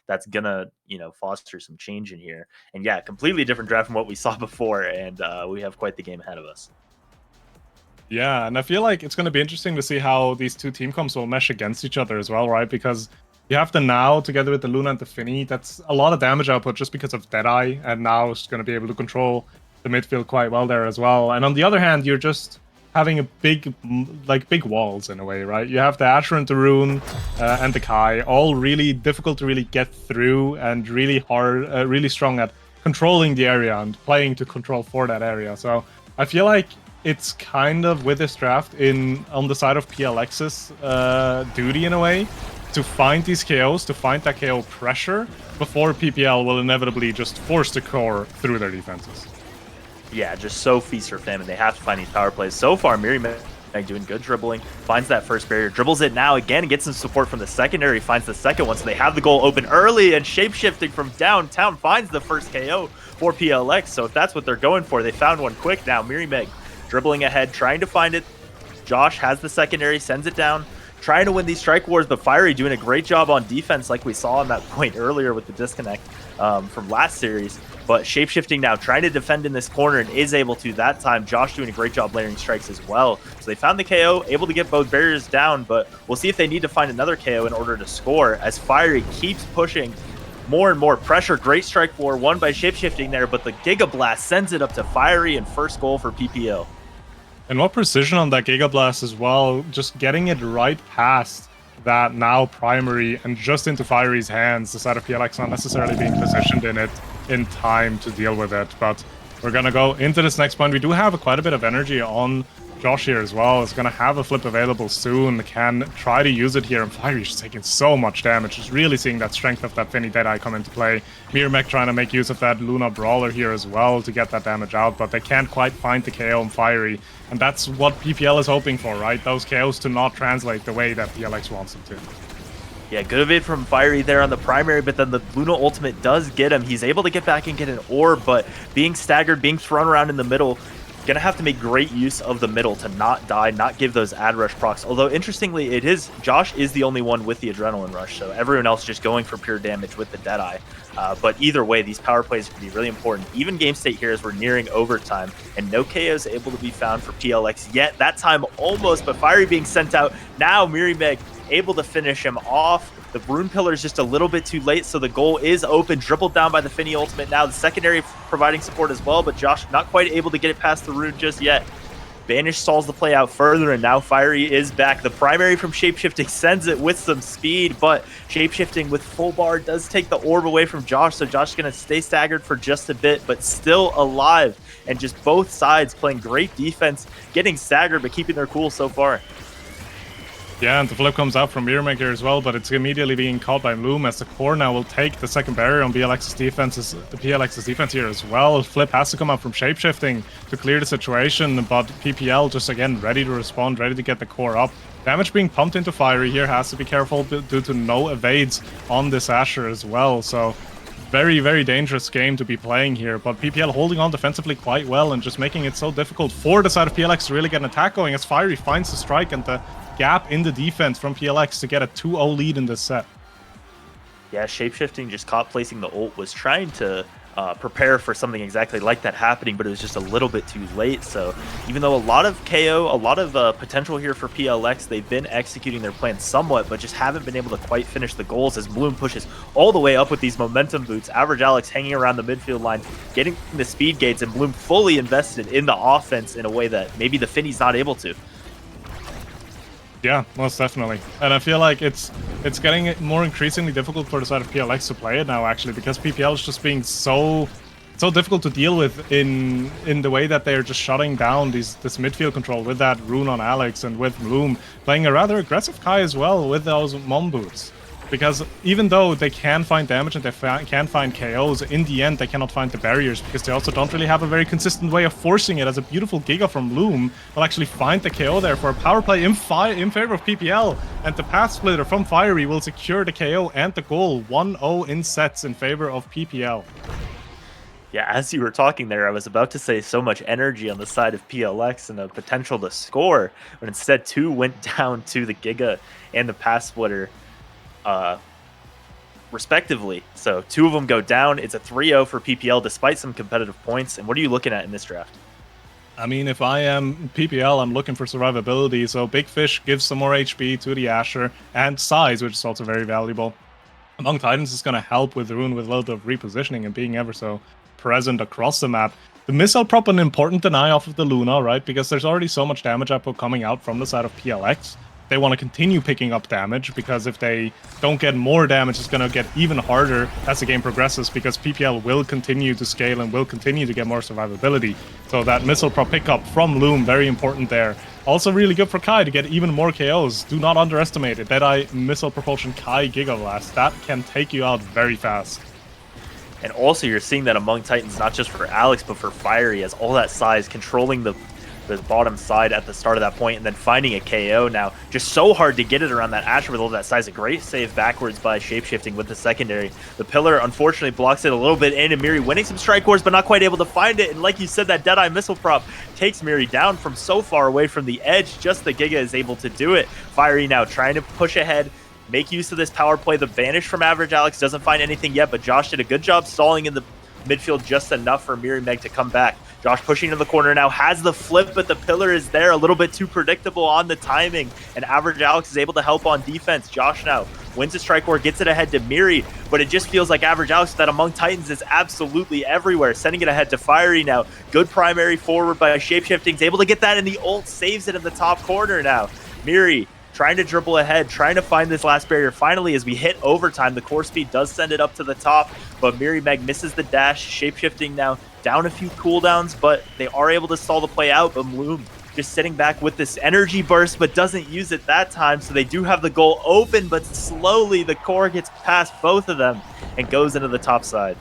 that's gonna, foster some change in here. And yeah, completely different draft from what we saw before, and we have quite the game ahead of us. Yeah, and I feel like it's going to be interesting to see how these two team comps will mesh against each other as well, right? Because you have the Now together with the Luna and the Finny. That's a lot of damage output just because of Deadeye, and Now is going to be able to control the midfield quite well there as well. And on the other hand, you're just having a big walls in a way, right? You have the Asher and the Rune and the Kai, all really difficult to really get through and really hard, really strong at controlling the area and playing to control for that area. So I feel like it's kind of with this draft on the side of PLX's duty in a way to find these KOs, to find that KO pressure before PPL will inevitably just force the core through their defenses. Yeah, just so feast or famine. They have to find these power plays. So far, Meg doing good dribbling, finds that first barrier, dribbles it now again, gets some support from the secondary, finds the second one, so they have the goal open early, and shapeshifting from downtown finds the first KO for PLX. So if that's what they're going for, they found one quick now. Meg dribbling ahead, trying to find it. Josh has the secondary, sends it down, trying to win these strike wars, but Fiery doing a great job on defense like we saw on that point earlier with the disconnect from last series. But shapeshifting now, trying to defend in this corner and is able to that time. Josh doing a great job layering strikes as well. So they found the KO, able to get both barriers down, but we'll see if they need to find another KO in order to score as Fiery keeps pushing more and more pressure. Great strike war won by shapeshifting there, but the Giga Blast sends it up to Fiery and first goal for PPL. And what precision on that Giga Blast as well, just getting it right past that Now primary and just into Fiery's hands, the side of PLX not necessarily being positioned in it in time to deal with it. But we're going to go into this next point. We do have quite a bit of energy on Josh here as well. Is going to have a flip available soon, can try to use it here, and Fiery's just taking so much damage. Just really seeing that strength of that Finny Deadeye come into play. Mech trying to make use of that Luna Brawler here as well to get that damage out, but they can't quite find the KO on Fiery, and that's what PPL is hoping for, right? Those KOs to not translate the way that PLX wants them to. Yeah, good of it from Fiery there on the primary, but then the Luna ultimate does get him. He's able to get back and get an orb, but being staggered, being thrown around in the middle, gonna have to make great use of the middle to not die, not give those ad rush procs. Although interestingly, Josh is the only one with the adrenaline rush, so everyone else just going for pure damage with the Deadeye. But either way, these power plays can be really important. Even game state here as we're nearing overtime, and no KOs able to be found for PLX yet. That time almost, but Fiery being sent out. Now Meg able to finish him off. The Rune Pillar is just a little bit too late, so the goal is open. Dribbled down by the Finny ultimate now. The secondary providing support as well, but Josh not quite able to get it past the Rune just yet. Banish stalls the play out further, and now Fiery is back. The primary from shapeshifting sends it with some speed, but shapeshifting with full bar does take the orb away from Josh, so Josh is going to stay staggered for just a bit, but still alive. And just both sides playing great defense, getting staggered, but keeping their cool so far. Yeah, and the flip comes out from Miramaker here as well, but it's immediately being caught by Bloom as the core now will take the second barrier on PLX's defense here as well. Flip has to come out from shapeshifting to clear the situation, but PPL just again ready to respond, ready to get the core up. Damage being pumped into Fiery here, has to be careful due to no evades on this Asher as well, so very, very dangerous game to be playing here, but PPL holding on defensively quite well and just making it so difficult for the side of PLX to really get an attack going as Fiery finds the strike and the gap in the defense from PLX to get a 2-0 lead in this set. Yeah, shapeshifting just caught placing the ult, was trying to prepare for something exactly like that happening, but it was just a little bit too late. So even though a lot of KO, a lot of potential here for PLX, they've been executing their plan somewhat, but just haven't been able to quite finish the goals as Bloom pushes all the way up with these momentum boots. Average Alex hanging around the midfield line, getting the speed gates, and Bloom fully invested in the offense in a way that maybe the Finny's not able to. Yeah, most definitely. And I feel like it's getting more increasingly difficult for the side of PLX to play it now, actually, because PPL is just being so difficult to deal with in the way that they're just shutting down this midfield control with that Rune on Alex and with Bloom playing a rather aggressive Kai as well with those Mom Boots. Because even though they can find damage and they can find KOs, in the end they cannot find the barriers because they also don't really have a very consistent way of forcing it, as a beautiful Giga from Loom will actually find the KO there for a power play in favor of PPL, and the Path Splitter from Fiery will secure the KO and the goal. 1-0 in sets in favor of PPL. Yeah, as you were talking there, I was about to say so much energy on the side of PLX and the potential to score, but instead 2 went down to the Giga and the Path Splitter. respectively. So 2 of them go down. It's a 3-0 for PPL despite some competitive points. And what are you looking at in this draft? I mean, if I am PPL, I'm looking for survivability, so Big Fish gives some more HP to the Asher, and size, which is also very valuable. Among Titans is going to help with Rune with a little bit of repositioning and being ever so present across the map. The missile prop an important deny off of the Luna, right? Because there's already so much damage output coming out from the side of PLX. They want to continue picking up damage, because if they don't get more damage, it's going to get even harder as the game progresses, because PPL will continue to scale and will continue to get more survivability. So that missile prop pickup from Loom, very important there. Also really good for Kai to get even more KOs. Do not underestimate it. Deadeye Missile Propulsion Kai Giga Blast. That can take you out very fast. And also you're seeing that among Titans, not just for Alex, but for Fiery, as all that size controlling the bottom side at the start of that point, and then finding a KO now. Just so hard to get it around that Asher with all that size. A great save backwards by Shapeshifting with the secondary. The pillar unfortunately blocks it a little bit in, and Miri winning some strike cores, but not quite able to find it. And like you said, that Deadeye missile prop takes Miri down from so far away from the edge. Just the Giga is able to do it. Fiery now trying to push ahead, make use of this power play. The vanish from Average Alex doesn't find anything yet, but Josh did a good job stalling in the midfield just enough for Miri Meg to come back. Josh pushing to the corner now, has the flip, but the pillar is there, a little bit too predictable on the timing, and Average Alex is able to help on defense. Josh now wins the strike war, gets it ahead to Miri, but it just feels like Average Alex that among Titans is absolutely everywhere, sending it ahead to Fiery now. Good primary forward by Shapeshifting, is able to get that in the ult, saves it in the top corner now. Miri trying to dribble ahead, trying to find this last barrier. Finally, as we hit overtime, the core speed does send it up to the top, but Miri Meg misses the dash. Shapeshifting now down a few cooldowns, but they are able to stall the play out. But Bloom just sitting back with this energy burst, but doesn't use it that time, so they do have the goal open, but slowly the core gets past both of them and goes into the top side.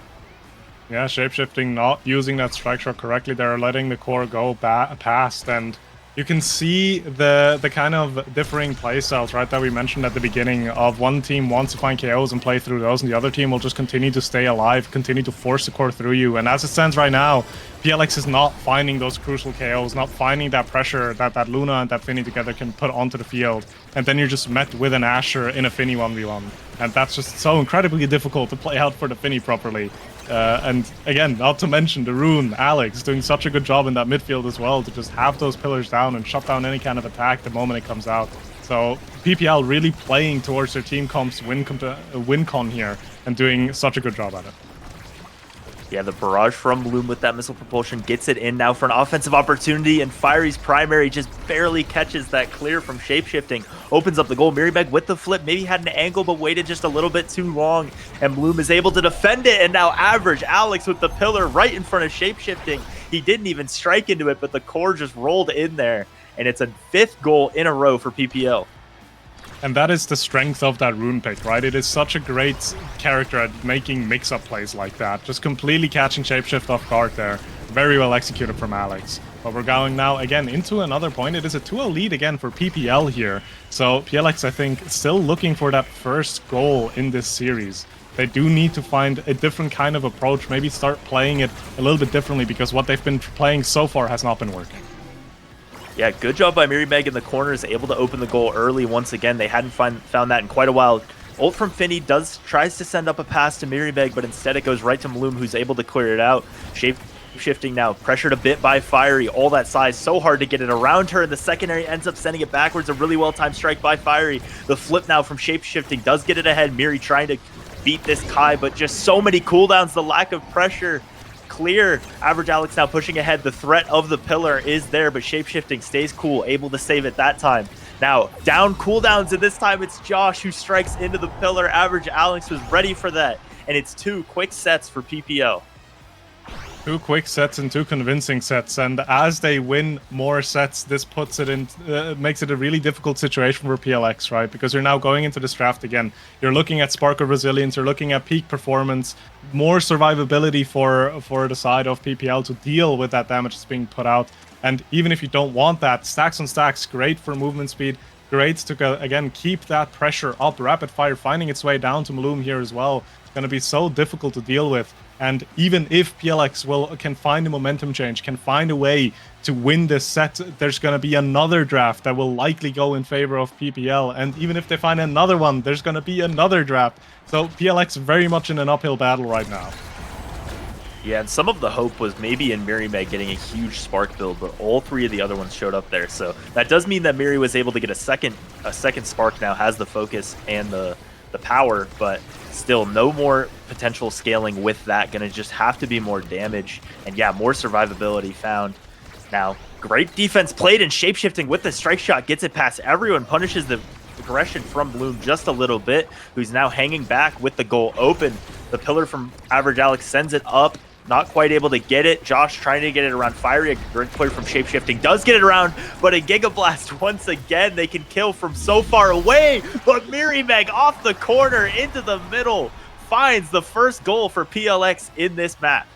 Yeah, Shapeshifting not using that strike shot correctly. They're letting the core go past, and you can see the kind of differing playstyles, right, that we mentioned at the beginning, of one team wants to find KOs and play through those, and the other team will just continue to stay alive, continue to force the core through you. And as it stands right now, PLX is not finding those crucial KOs, not finding that pressure that Luna and that Finny together can put onto the field. And then you're just met with an Asher in a Finny 1v1. And that's just so incredibly difficult to play out for the Finny properly. And again, not to mention the Rune, Alex, doing such a good job in that midfield as well, to just have those pillars down and shut down any kind of attack the moment it comes out. So PPL really playing towards their team comp's win con here and doing such a good job at it. Yeah, the barrage from Bloom with that missile propulsion gets it in now for an offensive opportunity, and Fiery's primary just barely catches that clear from Shapeshifting. Opens up the goal. Miribeg with the flip, maybe had an angle, but waited just a little bit too long, and Bloom is able to defend it, and now Average Alex with the pillar right in front of Shapeshifting. He didn't even strike into it, but the core just rolled in there, and it's a 5th goal in a row for PPL. And that is the strength of that Rune pick, right? It is such a great character at making mix-up plays like that. Just completely catching Shapeshift off guard there. Very well executed from Alex. But we're going now, again, into another point. It is a 2-0 lead again for PPL here. So PLX, I think, still looking for that first goal in this series. They do need to find a different kind of approach, maybe start playing it a little bit differently, because what they've been playing so far has not been working. Yeah, good job by Miribeg in the corners, able to open the goal early once again. They hadn't found that in quite a while. Ult from Finny tries to send up a pass to Miribeg, but instead it goes right to Maloom, who's able to clear it out. Shape-shifting now, pressured a bit by Fiery. All that size, so hard to get it around her, and the secondary ends up sending it backwards. A really well-timed strike by Fiery. The flip now from Shape-shifting does get it ahead. Miri trying to beat this Kai, but just so many cooldowns, the lack of pressure. Clear. Average Alex now pushing ahead. The threat of the pillar is there, but Shapeshifting stays cool, able to save it that time. Now, down cooldowns, and this time it's Josh who strikes into the pillar. Average Alex was ready for that, and it's 2 quick sets for PPL. 2 quick sets and 2 convincing sets, and as they win more sets, this puts it in, makes it a really difficult situation for PLX, right? Because you're now going into this draft again. You're looking at Spark of Resilience, you're looking at peak performance, more survivability for the side of PPL to deal with that damage that's being put out. And even if you don't want that, stacks on stacks, great for movement speed, great to, again, keep that pressure up. Rapid fire finding its way down to Maloom here as well. It's going to be so difficult to deal with. And even if PLX can find a momentum change, can find a way to win this set, there's going to be another draft that will likely go in favor of PPL. And even if they find another one, there's going to be another draft. So PLX very much in an uphill battle right now. Yeah, and some of the hope was maybe in Meg getting a huge spark build, but all three of the other ones showed up there. So that does mean that Miri was able to get a second spark now, has the focus and the power, but still no more potential scaling with that. Gonna just have to be more damage. And yeah, more survivability found. Now, great defense played and shapeshifting with the strike shot, gets it past everyone, punishes the aggression from Bloom just a little bit, who's now hanging back with the goal open. The pillar from Average Alex sends it up, not quite able to get it. Josh trying to get it around Fiery, a great player from shapeshifting, does get it around, but a Giga Blast once again, they can kill from so far away, but Meg off the corner into the middle, finds the first goal for PLX in this map.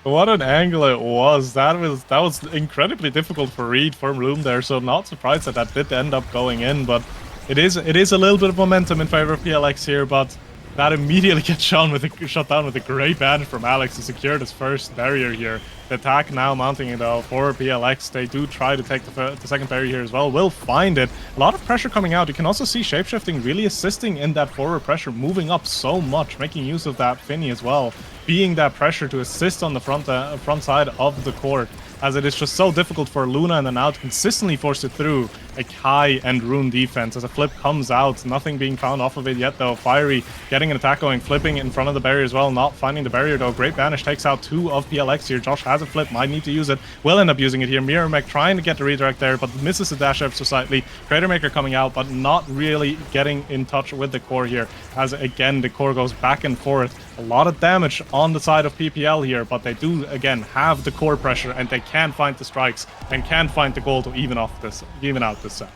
What an angle it was. That was incredibly difficult for read for Bloom there, so not surprised that that did end up going in, but it is a little bit of momentum in favor of PLX here, but that immediately gets shut down with a great banish from Alex to secure his first barrier here. The attack now mounting though for PLX. They do try to take the second barrier here as well. Will find it. A lot of pressure coming out. You can also see shapeshifting really assisting in that forward pressure, moving up so much, making use of that Finny as well, being that pressure to assist on the front side of the court, as it is just so difficult for Luna and then now to consistently force it through a high and rune defense. As a flip comes out, nothing being found off of it yet though. Fiery getting an attack going, flipping in front of the barrier as well, not finding the barrier though. Great banish takes out 2 of PLX here. Josh has a flip, might need to use it, will end up using it here. Meg trying to get the redirect there, but misses the dash ever so slightly. Crater Maker coming out, but not really getting in touch with the core here, as again the core goes back and forth. A lot of damage on the side of PPL here, but they do again have the core pressure and they can find the strikes and can find the goal to even out this set.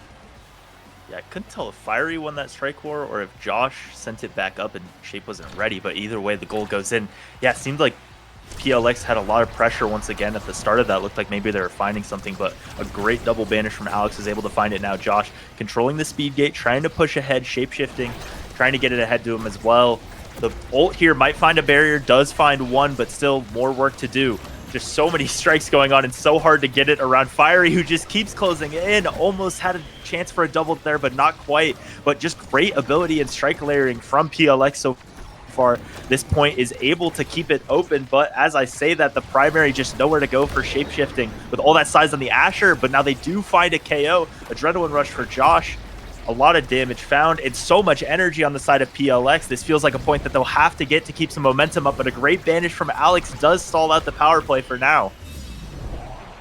Yeah, I couldn't tell if Fiery won that strike war or if Josh sent it back up and Shape wasn't ready, but either way the goal goes in. Yeah, it seemed like PLX had a lot of pressure once again at the start of that. Looked like maybe they were finding something, but a great double banish from Alex is able to find it now. Josh controlling the speed gate, trying to push ahead, shapeshifting, trying to get it ahead to him as well. The ult here might find a barrier, does find one, but still more work to do. Just so many strikes going on and so hard to get it around Fiery, who just keeps closing in. Almost had a chance for a double there, but not quite. But just great ability and strike layering from PLX so far. This point is able to keep it open, but as I say that, the primary just nowhere to go for shapeshifting with all that size on the Asher, but now they do find a KO. Adrenaline rush for Josh. A lot of damage found and so much energy on the side of PLX. This feels like a point that they'll have to get to keep some momentum up, but a great banish from Alex does stall out the power play for now.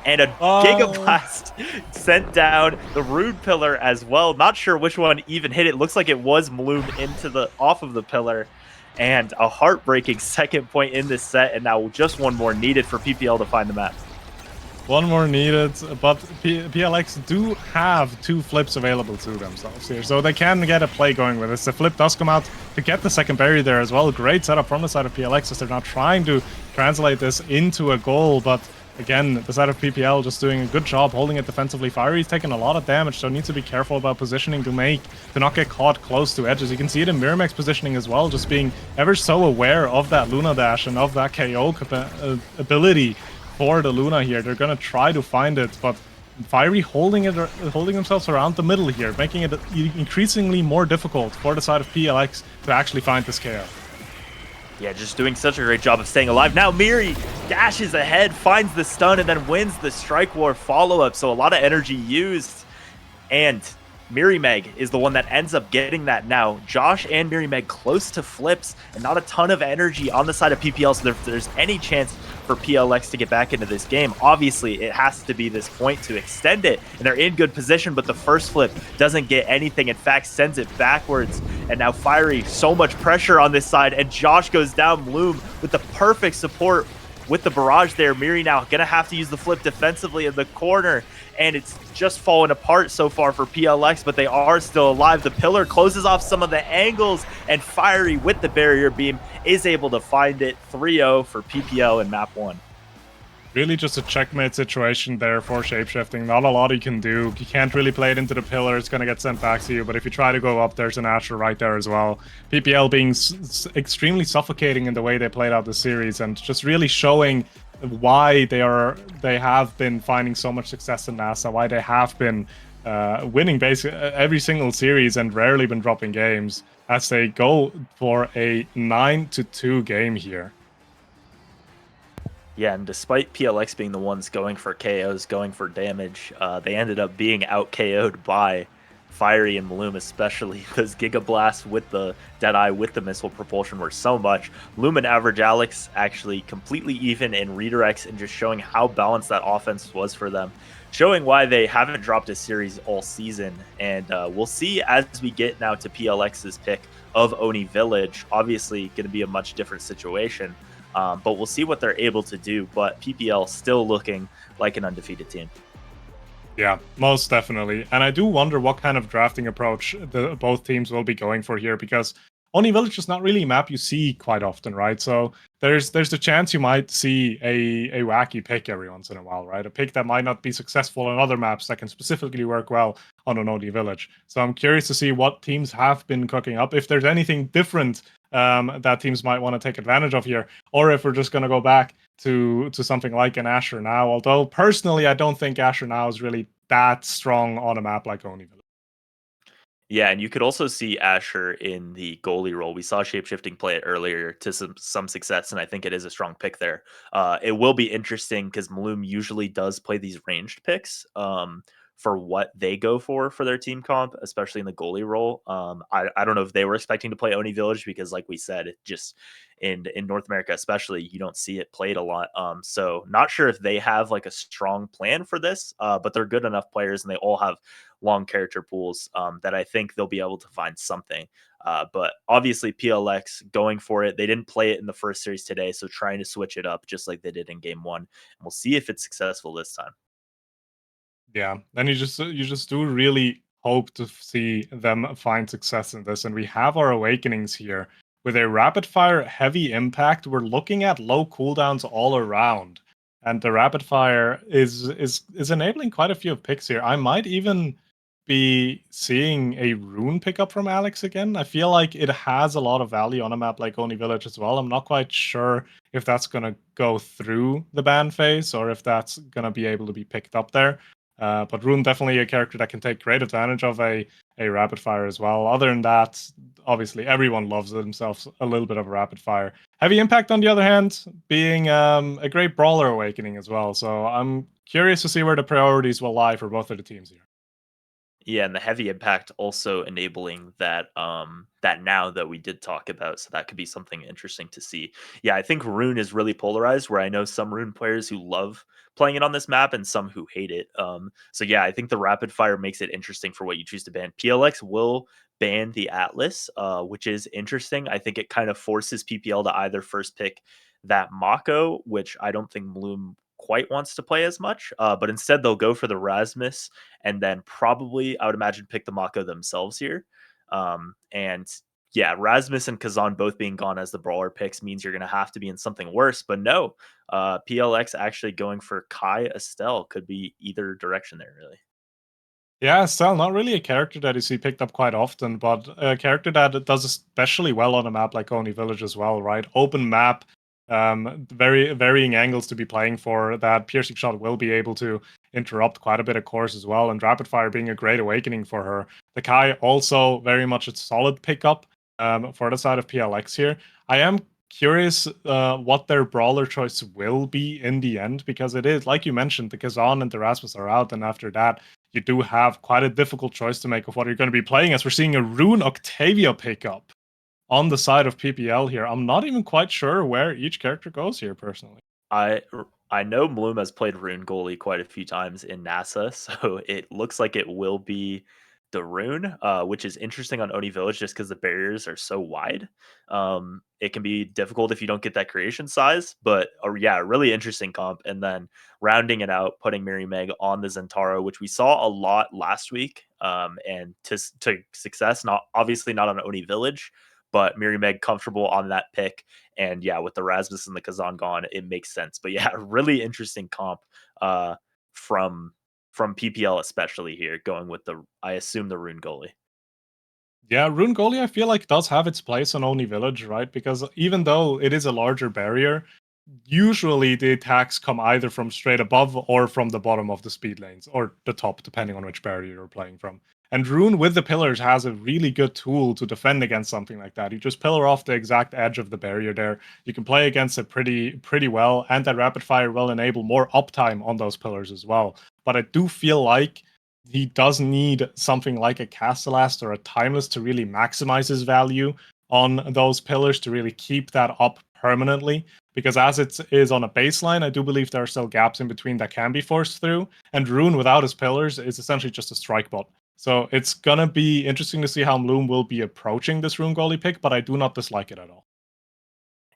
And a Giga Blast sent down the Rude Pillar as well. Not sure which one even hit it. Looks like it was Bloom off of the pillar. And a heartbreaking second point in this set, and now just one more needed for PPL to find the map. One more needed, but PLX do have 2 flips available to themselves here, so they can get a play going with this. The flip does come out to get the second barrier there as well. Great setup from the side of PLX as they're now trying to translate this into a goal, but again, the side of PPL just doing a good job holding it defensively. Fiery's taking a lot of damage, so needs to be careful about positioning to not get caught close to edges. You can see it in Miramax positioning as well, just being ever so aware of that Luna dash and of that KO ability for the Luna here. They're gonna try to find it, but Fiery holding themselves around the middle here, making it increasingly more difficult for the side of PLX to actually find this KO. Yeah, just doing such a great job of staying alive. Now Miri dashes ahead, finds the stun, and then wins the strike war follow-up. So a lot of energy used, and Meg is the one that ends up getting that now. Josh and Meg close to flips, and not a ton of energy on the side of PPL, so if there's any chance for PLX to get back into this game, obviously it has to be this point to extend it, and they're in good position, but the first flip doesn't get anything. In fact, sends it backwards, and now Fiery, so much pressure on this side, and Josh goes down. Bloom with the perfect support with the barrage there. Miri now gonna have to use the flip defensively in the corner, and it's just fallen apart so far for PLX, but they are still alive. The pillar closes off some of the angles, and Fiery with the barrier beam is able to find it. 3-0 for PPL in map 1. Really just a checkmate situation there for shapeshifting. Not a lot you can do. You can't really play it into the pillar. It's going to get sent back to you. But if you try to go up, there's an Asher right there as well. PPL being extremely suffocating in the way they played out the series and just really showing why they have been finding so much success in NASA, why they have been winning basically every single series and rarely been dropping games as they go for a 9-2 game here. Yeah, and despite PLX being the ones going for KOs, going for damage, they ended up being out KO'd by Fiery and Bloom, especially those Giga Blasts with the Deadeye with the missile propulsion were so much. Bloom and Average Alex actually completely even in redirects and just showing how balanced that offense was for them, showing why they haven't dropped a series all season. And we'll see as we get now to PLX's pick of Oni Village. Obviously, going to be a much different situation. But we'll see what they're able to do. But PPL still looking like an undefeated team. Yeah, most definitely. And I do wonder what kind of drafting approach both teams will be going for here, because Oni Village is not really a map you see quite often, right? So there's the chance you might see a wacky pick every once in a while, right? A pick that might not be successful on other maps that can specifically work well on an Oni Village. So I'm curious to see what teams have been cooking up, if there's anything different that teams might want to take advantage of here, or if we're just going to go back to something like an Asher now. Although personally, I don't think Asher now is really that strong on a map like Oni Village. Yeah, and you could also see Asher in the goalie role. We saw Shapeshifting play it earlier to some success, and I think it is a strong pick there. It will be interesting because Maloom usually does play these ranged picks for what they go for their team comp, especially in the goalie role. I don't know if they were expecting to play Oni Village because, like we said, it just in North America, especially, you don't see it played a lot. So not sure if they have like a strong plan for this, but they're good enough players, and they all have long character pools that I think they'll be able to find something. But obviously, PLX going for it. They didn't play it in the first series today, so trying to switch it up just like they did in game one. And we'll see if it's successful this time. Yeah, and you just do really hope to see them find success in this. And we have our awakenings here with a rapid fire heavy impact. We're looking at low cooldowns all around, and the rapid fire is enabling quite a few of picks here. I might even be seeing a rune pickup from Alex again. I feel like it has a lot of value on a map like Oni Village as well. I'm not quite sure if that's gonna go through the ban phase or if that's gonna be able to be picked up there. But Rune definitely a character that can take great advantage of a rapid fire as well. Other than that, obviously everyone loves themselves a little bit of a rapid fire. Heavy Impact, on the other hand, being a great brawler awakening as well. So I'm curious to see where the priorities will lie for both of the teams here. Yeah, and the heavy impact also enabling that that now that we did talk about, so that could be something interesting to see. Yeah, I think Rune is really polarized, where I know some Rune players who love playing it on this map and some who hate it. So yeah, I think the rapid fire makes it interesting for what you choose to ban. PLX will ban the Atlas, which is interesting. I think it kind of forces PPL to either first pick that Mako, which I don't think Bloom quite wants to play as much, but instead they'll go for the Rasmus and then probably I would imagine pick the Mako themselves here. And yeah, Rasmus and Kazan both being gone as the brawler picks means you're going to have to be in something worse. But no, PLX actually going for Kai Estelle could be either direction there, really. Yeah, still not really a character that you see picked up quite often, but a character that does especially well on a map like Oni Village as well, right? Open map, very varying angles to be playing for. That piercing shot will be able to interrupt quite a bit of course as well, and rapid fire being a great awakening for her. The Kai also very much a solid pickup for the side of PLX here. I am curious what their brawler choice will be in the end, because it is, like you mentioned, the Kazan and the Rasmus are out, and after that you do have quite a difficult choice to make of what you're going to be playing, as we're seeing a Rune Octavia pickup on the side of PPL here. I'm not even quite sure where each character goes here, personally. I I know Bloom has played Rune goalie quite a few times in NASA, so it looks like it will be the Rune, which is interesting on Oni Village just because the barriers are so wide. It can be difficult if you don't get that creation size, but yeah, really interesting comp. And then rounding it out, putting Mary Meg on the Zentaro, which we saw a lot last week, and to success. Not obviously not on Oni Village, but Mary Meg comfortable on that pick. And yeah, with the Rasmus and the Kazan gone, it makes sense. But yeah, really interesting comp uh, from PPL, especially here, going with the I assume the Rune goalie. Yeah, Rune Goalie, I feel like does have its place on Oni Village, right? Because even though it is a larger barrier, usually the attacks come either from straight above or from the bottom of the speed lanes, or the top, depending on which barrier you're playing from. And Rune with the pillars has a really good tool to defend against something like that. You just pillar off the exact edge of the barrier there. You can play against it pretty well, and that rapid fire will enable more uptime on those pillars as well. But I do feel like he does need something like a Castellast or a Timeless to really maximize his value on those pillars to really keep that up permanently. Because as it is on a baseline, I do believe there are still gaps in between that can be forced through. And Rune without his pillars is essentially just a strike bot. So it's gonna be interesting to see how Bloom will be approaching this Rune goalie pick, but I do not dislike it at all.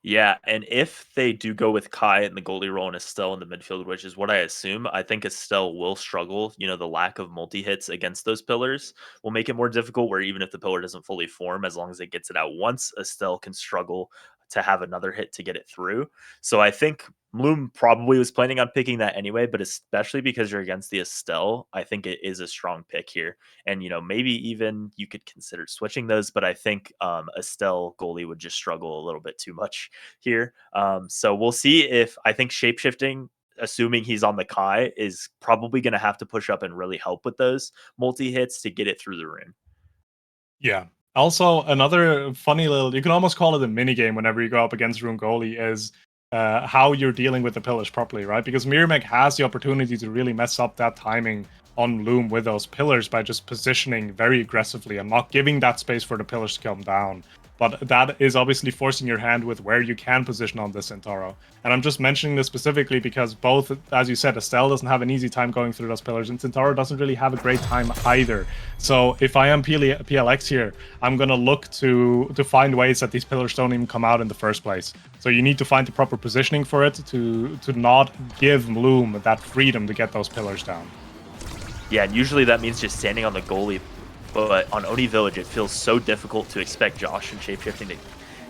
Yeah, and if they do go with Kai in the goalie role and Estelle in the midfield, which is what I assume, I think Estelle will struggle. You know, the lack of multi-hits against those pillars will make it more difficult, where even if the pillar doesn't fully form, as long as it gets it out once, Estelle can struggle to have another hit to get it through. So I think Bloom probably was planning on picking that anyway, but especially because you're against the Estelle, I think it is a strong pick here. And, you know, maybe even you could consider switching those, but I think Estelle goalie would just struggle a little bit too much here. So we'll see if I think shapeshifting, assuming he's on the Kai, is probably going to have to push up and really help with those multi hits to get it through the rune. Yeah. Also, another funny little, you can almost call it a mini game whenever you go up against Rune goalie, is how you're dealing with the pillars properly, right? Because Mirmek has the opportunity to really mess up that timing on Loom with those pillars by just positioning very aggressively and not giving that space for the pillars to come down. But that is obviously forcing your hand with where you can position on this Centauro. And I'm just mentioning this specifically because both, as you said, Estelle doesn't have an easy time going through those pillars, and Centauro doesn't really have a great time either. So if I am PLX here, I'm going to look to find ways that these pillars don't even come out in the first place. So you need to find the proper positioning for it to not give Bloom that freedom to get those pillars down. Yeah, and usually that means just standing on the goalie. But on Oni Village, it feels so difficult to expect Josh and Shapeshifting to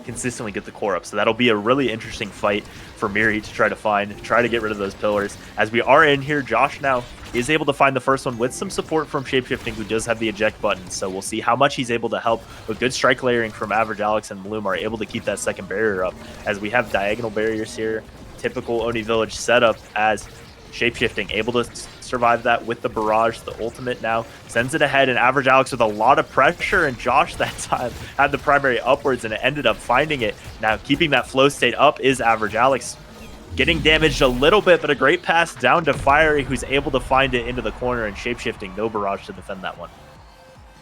consistently get the core up. So that'll be a really interesting fight for Miri to try to get rid of those pillars. As we are in here, Josh now is able to find the first one with some support from Shapeshifting, who does have the eject button. So we'll see how much he's able to help. But good strike layering from Average Alex and Bloom are able to keep that second barrier up. As we have diagonal barriers here, typical Oni Village setup, as Shapeshifting able to survive that with the barrage. The ultimate now sends it ahead, and Average Alex with a lot of pressure, and Josh that time had the primary upwards and it ended up finding it. Now keeping that flow state up is Average Alex, getting damaged a little bit, but a great pass down to Fiery, who's able to find it into the corner, and Shapeshifting no barrage to defend that one.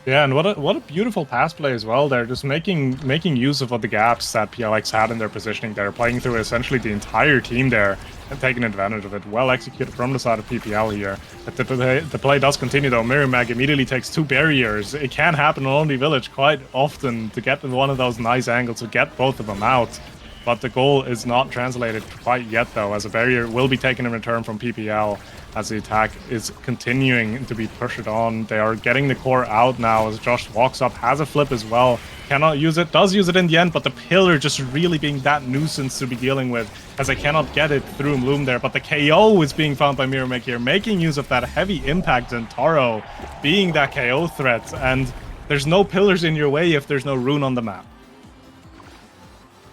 Yeah, and what a beautiful pass play as well there, just making use of the gaps that PLX had in their positioning there, playing through essentially the entire team there and taking advantage of it. Well executed from the side of PPL here. But the play does continue though. Mirrormag immediately takes two barriers. It can happen on Oni Village quite often to get one of those nice angles to get both of them out. But the goal is not translated quite yet though, as a barrier will be taken in return from PPL as the attack is continuing to be pushed on. They are getting the core out now as Josh walks up, has a flip as well. Cannot use it, does use it in the end, but the pillar just really being that nuisance to be dealing with, as I cannot get it through Bloom there. But the KO is being found by Mirrormake here, making use of that heavy impact and Taro being that KO threat. And there's no pillars in your way if there's no rune on the map.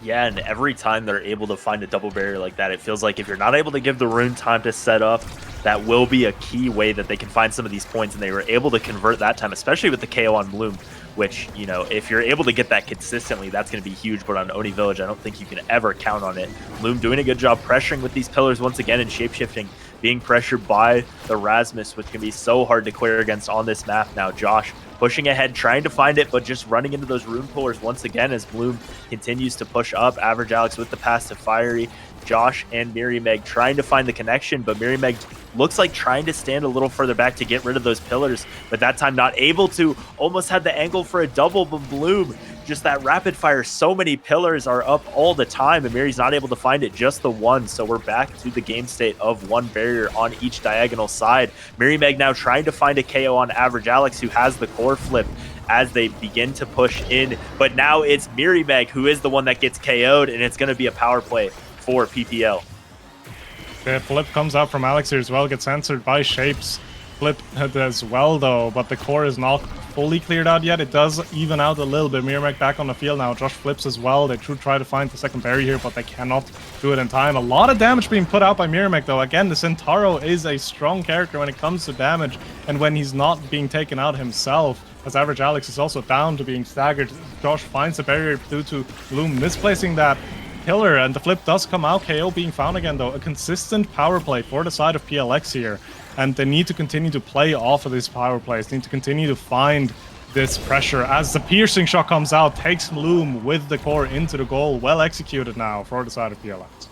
Yeah, and every time they're able to find a double barrier like that, it feels like if you're not able to give the rune time to set up, that will be a key way that they can find some of these points, and they were able to convert that time, especially with the KO on Bloom, which, you know, if you're able to get that consistently, that's going to be huge. But on Oni Village, I don't think you can ever count on it. Bloom doing a good job pressuring with these pillars once again, and Shapeshifting being pressured by the Rasmus, which can be so hard to clear against on this map. Now Josh pushing ahead, trying to find it, but just running into those rune pillars once again as Bloom continues to push up. Average Alex with the pass to Fiery. Josh and Mirrormag trying to find the connection, but Mirrormag looks like trying to stand a little further back to get rid of those pillars, but that time not able to. Almost had the angle for a double, but Bloom, just that rapid fire. So many pillars are up all the time, and Mary's not able to find it, just the one. So we're back to the game state of one barrier on each diagonal side. Mirrormag now trying to find a KO on Average Alex, who has the core flip as they begin to push in, but now it's Mirrormag who is the one that gets KO'd, and it's going to be a power play for PPL. The flip comes out from Alex here as well, gets answered by Shapes. Flip as well though, but the core is not fully cleared out yet. It does even out a little bit. Miramac back on the field now. Josh flips as well. They try to find the second barrier here, but they cannot do it in time. A lot of damage being put out by Miramac, though. Again, the Centauro is a strong character when it comes to damage, and when he's not being taken out himself, as Average Alex is also down to being staggered. Josh finds the barrier due to Bloom misplacing that pillar, and the flip does come out. KO being found again, though. A consistent power play for the side of PLX here, and they need to continue to play off of these power plays. Need to continue to find this pressure as the piercing shot comes out, takes Bloom with the core into the goal. Well executed now for the side of PLX.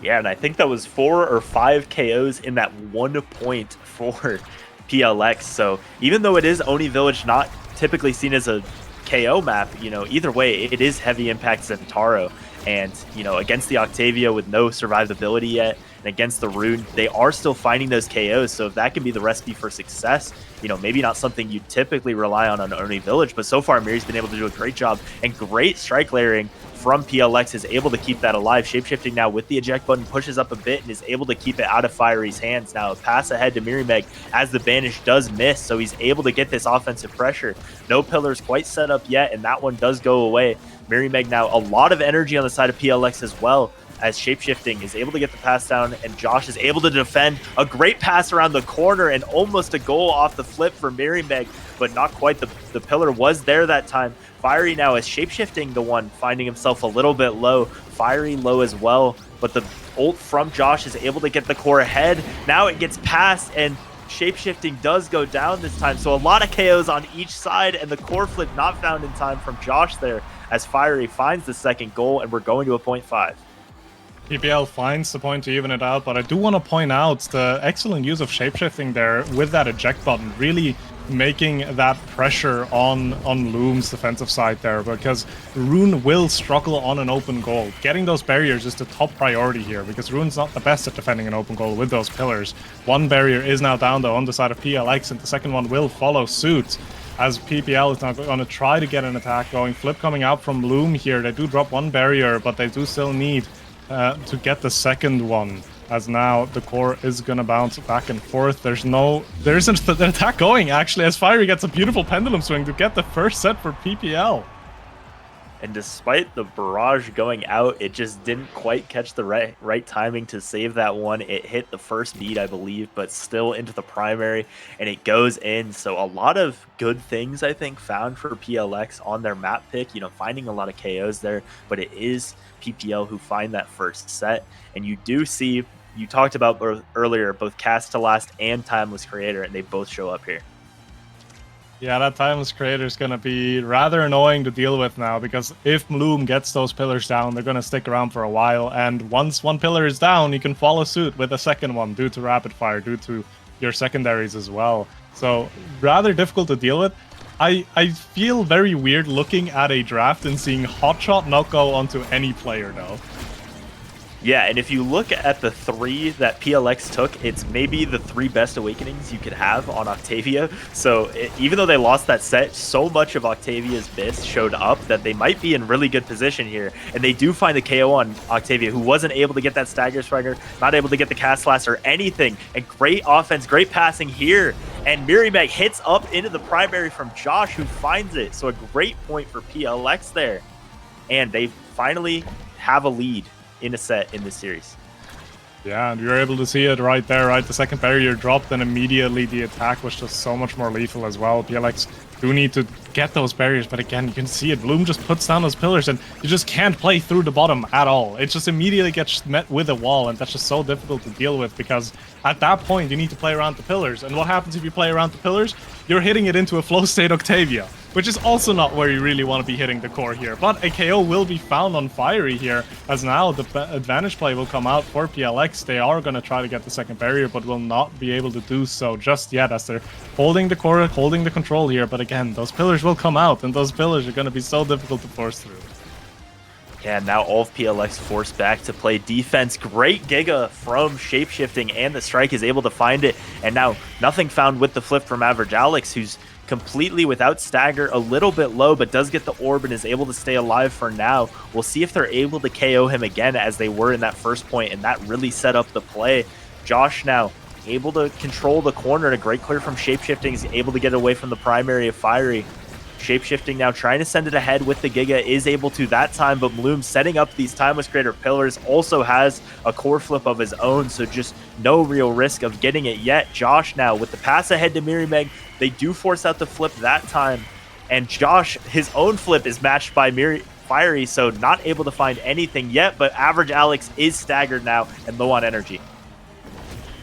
Yeah, and I think that was 4 or 5 KOs in that 1 point for PLX. So even though it is Oni Village, not typically seen as a KO map, you know, either way, it is heavy impact Centauro. And, you know, against the Octavia with no survivability yet, and against the Rune, they are still finding those KOs. So if that can be the recipe for success, you know, maybe not something you typically rely on Oni Village, but so far Miri's been able to do a great job, and great strike layering from PLX is able to keep that alive. Shapeshifting now with the eject button pushes up a bit and is able to keep it out of Fiery's hands. Now a pass ahead to Mirimeg as the banish does miss, so he's able to get this offensive pressure. No pillars quite set up yet, and that one does go away. Mirimeg now a lot of energy on the side of PLX as well, as Shapeshifting is able to get the pass down, and Josh is able to defend a great pass around the corner and almost a goal off the flip for Mirimeg, but not quite. The pillar was there that time. Fiery now is Shapeshifting the one finding himself a little bit low. Fiery low as well, but the ult from Josh is able to get the core ahead. Now it gets past, and Shapeshifting does go down this time. So a lot of KOs on each side, and the core flip not found in time from Josh there, as Fiery finds the second goal, and we're going to a 0.5. PPL finds the point to even it out, but I do want to point out the excellent use of shapeshifting there with that eject button, really making that pressure on Loom's defensive side there, because Rune will struggle on an open goal. Getting those barriers is the top priority here, because Rune's not the best at defending an open goal with those pillars. One barrier is now down though on the side of PLX, and the second one will follow suit, as PPL is now going to try to get an attack going. Flip coming out from Loom here. They do drop one barrier, but they do still need to get the second one, as now the core is gonna bounce back and forth. There isn't an attack going actually, as Fiery gets a beautiful pendulum swing to get the first set for PPL. And despite the barrage going out, it just didn't quite catch the right timing to save that one. It hit the first beat, I believe, but still into the primary, and it goes in. So a lot of good things, I think, found for PLX on their map pick, you know, finding a lot of KOs there, but it is PPL who find that first set. And you do see, you talked about earlier, both Cast to Last and Timeless Creator, and they both show up here. Yeah, that Timeless Creator is going to be rather annoying to deal with now, because if Bloom gets those pillars down, they're going to stick around for a while, and once one pillar is down, you can follow suit with a second one due to rapid fire, due to your secondaries as well. So rather difficult to deal with. I feel very weird looking at a draft and seeing Hotshot not go onto any player though. Yeah, and if you look at the 3 that PLX took, it's maybe the 3 best awakenings you could have on Octavia. So even though they lost that set, so much of Octavia's miss showed up that they might be in really good position here. And they do find the KO on Octavia, who wasn't able to get that Stagger Striker, not able to get the Cast Last or anything. And great offense, great passing here. And Mirimeg hits up into the primary from Josh, who finds it. So a great point for PLX there. And they finally have a lead in a set in this series. Yeah, and you're able to see it right there, right? The second barrier dropped, and immediately the attack was just so much more lethal as well. PLX do need to get those barriers, but again, you can see it. Bloom just puts down those pillars, and you just can't play through the bottom at all. It just immediately gets met with a wall, and that's just so difficult to deal with, because at that point, you need to play around the pillars. And what happens if you play around the pillars? You're hitting it into a flow state Octavia, which is also not where you really want to be hitting the core here. But a KO will be found on Fiery here, as now the advantage play will come out for PLX. They are going to try to get the second barrier, but will not be able to do so just yet, as they're holding the core, holding the control here. But again, those pillars will come out, and those pillars are going to be so difficult to force through. Yeah, now all of PLX forced back to play defense. Great Giga from Shapeshifting, and the strike is able to find it. And now nothing found with the flip from Average Alex, who's completely without stagger, a little bit low, but does get the orb and is able to stay alive for now. We'll see if they're able to KO him again, as they were in that first point, and that really set up the play. Josh now able to control the corner, and a great clear from Shapeshifting. He's able to get away from the primary of Fiery. Shapeshifting now trying to send it ahead with the Giga, is able to that time, but Bloom setting up these Timeless Creator pillars, also has a core flip of his own, so just no real risk of getting it yet. Josh now with the pass ahead to Mirimeg, they do force out the flip that time, and Josh, his own flip is matched by Fiery, so not able to find anything yet, but Average Alex is staggered now and low on energy.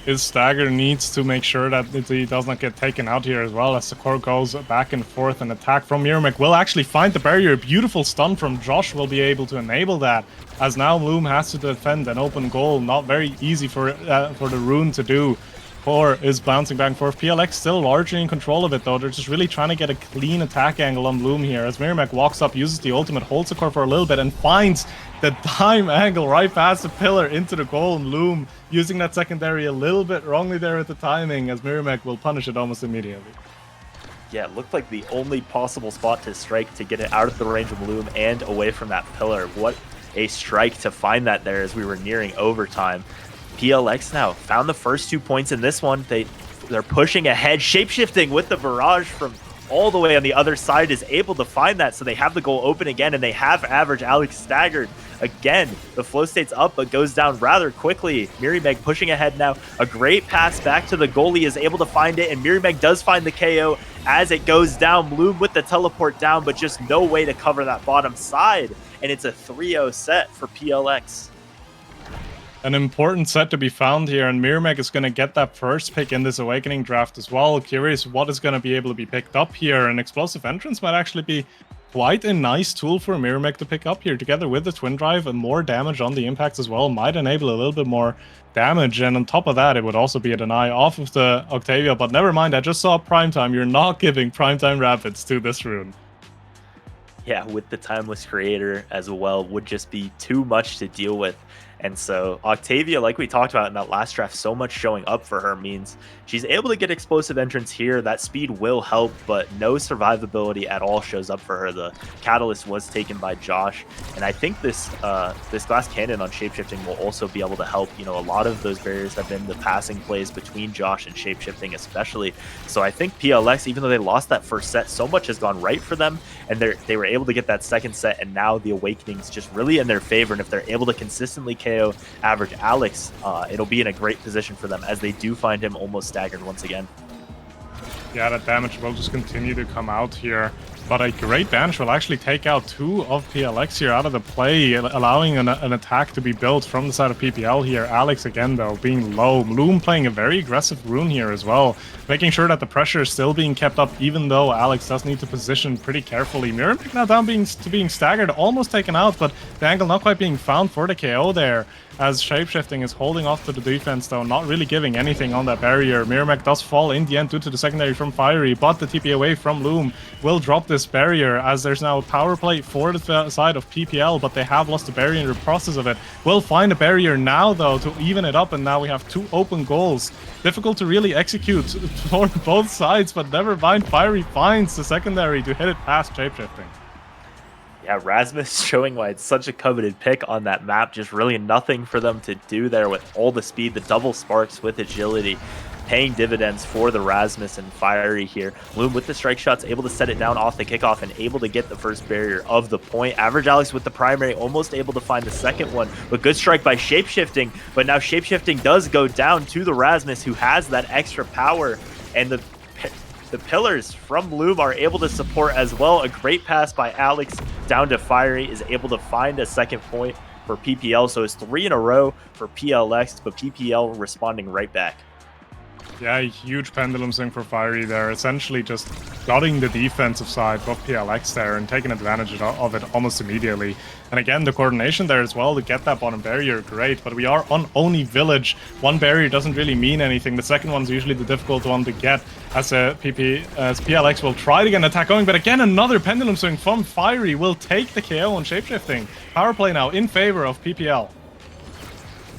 His stagger needs to make sure that he does not get taken out here as well, as the core goes back and forth. An attack from Mirimeg will actually find the barrier. Beautiful stun from Josh will be able to enable that, as now Loom has to defend an open goal. Not very easy for the Rune to do. Core is bouncing back and forth. PLX still largely in control of it, though. They're just really trying to get a clean attack angle on Bloom here. As Mirimeg walks up, uses the ultimate, holds the core for a little bit, and finds the time angle right past the pillar into the goal. And Bloom using that secondary a little bit wrongly there with the timing, as Mirimeg will punish it almost immediately. Yeah, it looked like the only possible spot to strike to get it out of the range of Bloom and away from that pillar. What a strike to find that there as we were nearing overtime. PLX now found the first 2 points in this one. They're pushing ahead. Shapeshifting with the barrage from all the way on the other side is able to find that, so they have the goal open again, and they have Average Alex staggered again. The flow state's up, but goes down rather quickly. Mirimeg pushing ahead now. A great pass back to the goalie, is able to find it, and Mirimeg does find the KO as it goes down. Bloom with the teleport down, but just no way to cover that bottom side, and it's a 3-0 set for PLX. An important set to be found here, and Mirimeg is going to get that first pick in this Awakening draft as well. Curious what is going to be able to be picked up here. An Explosive Entrance might actually be quite a nice tool for Mirimeg to pick up here, together with the Twin Drive, and more damage on the impacts as well. Might enable a little bit more damage, and on top of that, it would also be a deny off of the Octavia. But never mind, I just saw Primetime. You're not giving Primetime Rapids to this rune. Yeah, with the Timeless Creator as well, would just be too much to deal with. And so Octavia, like we talked about in that last draft, so much showing up for her means she's able to get Explosive Entrance here. That speed will help, but no survivability at all shows up for her. The Catalyst was taken by Josh, and I think this Glass Cannon on Shapeshifting will also be able to help. You know, a lot of those barriers have been the passing plays between Josh and Shapeshifting especially. So I think PLX, even though they lost that first set, so much has gone right for them, and they were able to get that second set, and now the Awakening's just really in their favor. And if they're able to consistently KO Average Alex, it'll be in a great position for them, as they do find him almost staggered once again. Yeah, that damage will just continue to come out here. But a great banish will actually take out 2 of PLX here out of the play, allowing an attack to be built from the side of PPL here. Alex, again, though, being low. Loom playing a very aggressive rune here as well, making sure that the pressure is still being kept up, even though Alex does need to position pretty carefully. Mirimeg now down being staggered, almost taken out, but the angle not quite being found for the KO there, as Shapeshifting is holding off to the defense, though, not really giving anything on that barrier. Mirimeg does fall in the end due to the secondary from Fiery, but the TP away from Loom will drop this barrier, as there's now a power play for the side of PPL, but they have lost the barrier in the process of it. Will find a barrier now, though, to even it up, and now we have 2 open goals. Difficult to really execute for both sides, but never mind. Fiery finds the secondary to hit it past Shapeshifting. Yeah, Rasmus showing why it's such a coveted pick on that map. Just really nothing for them to do there with all the speed, the double sparks with agility, paying dividends for the Rasmus and Fiery here. Loom with the strike shots, able to set it down off the kickoff and able to get the first barrier of the point. Average Alex with the primary, almost able to find the second one, but good strike by Shapeshifting. But now Shapeshifting does go down to the Rasmus, who has that extra power, and the pillars from Loom are able to support as well. A great pass by Alex down to Fiery, is able to find a second point for PPL. So it's 3 in a row for PLX, but PPL responding right back. Yeah, a huge pendulum swing for Fiery there, essentially just gutting the defensive side of PLX there and taking advantage of it almost immediately. And again, the coordination there as well to get that bottom barrier, great. But we are on Oni Village. One barrier doesn't really mean anything. The second one's usually the difficult one to get, as PLX will try to get an attack going. But again, another pendulum swing from Fiery will take the KO on Shapeshifting. Power play now in favor of PPL.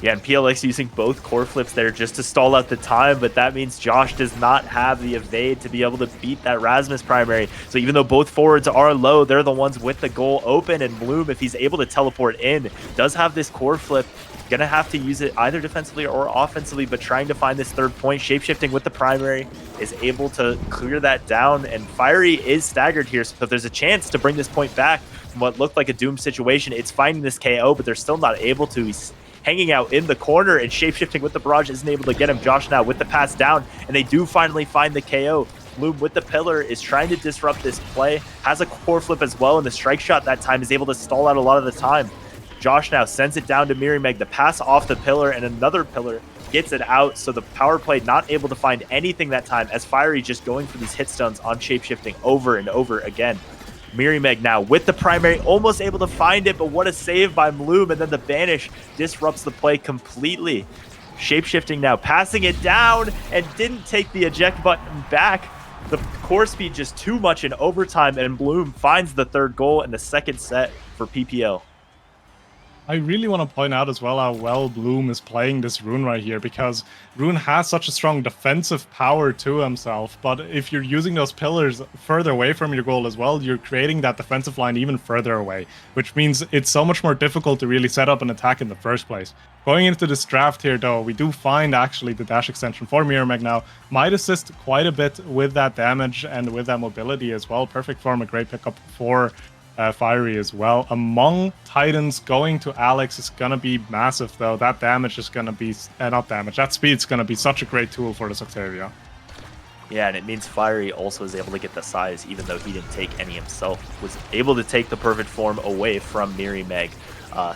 Yeah, and PLX using both core flips there just to stall out the time, but that means Josh does not have the evade to be able to beat that Rasmus primary. So even though both forwards are low, they're the ones with the goal open, and Bloom, if he's able to teleport in, does have this core flip. Gonna have to use it either defensively or offensively, but trying to find this third point. Shapeshifting with the primary is able to clear that down, and Fiery is staggered here, so if there's a chance to bring this point back from what looked like a doomed situation, it's finding this KO, but they're still not able to. He's hanging out in the corner, and Shapeshifting with the barrage isn't able to get him. Josh now with the pass down, and they do finally find the KO. Bloom with the pillar is trying to disrupt this play, has a core flip as well, and the strike shot that time is able to stall out a lot of the time. Josh now sends it down to Mirimeg, the pass off the pillar, and another pillar gets it out, so the power play not able to find anything that time, as Fiery just going for these hit stuns on Shapeshifting over and over again. Mirimeg now with the primary, almost able to find it, but what a save by Bloom, and then the banish disrupts the play completely. Shapeshifting now passing it down, and didn't take the eject button back. The core speed just too much in overtime, and Bloom finds the third goal in the second set for PPL. I really want to point out as well how well Bloom is playing this Rune right here, because Rune has such a strong defensive power to himself, but if you're using those pillars further away from your goal as well, you're creating that defensive line even further away, which means it's so much more difficult to really set up an attack in the first place. Going into this draft here though, we do find actually the dash extension for Mirimeg now might assist quite a bit with that damage and with that mobility as well. Perfect form, a great pickup for Fiery as well. Among Titans, going to Alex is gonna be massive though. That damage is gonna be not damage, that speed's gonna be such a great tool for this Octavia. Yeah, and it means Fiery also is able to get the size, even though he didn't take any himself. Was able to take the perfect form away from Mirimeg.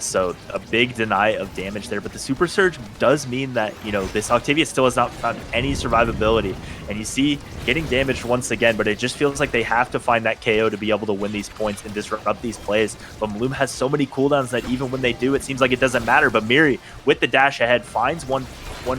So a big deny of damage there, but the Super Surge does mean that, you know, this Octavia still has not found any survivability, and you see getting damaged once again, but it just feels like they have to find that KO to be able to win these points and disrupt these plays. But Bloom has so many cooldowns that even when they do, it seems like it doesn't matter. But Miri, with the dash ahead, finds one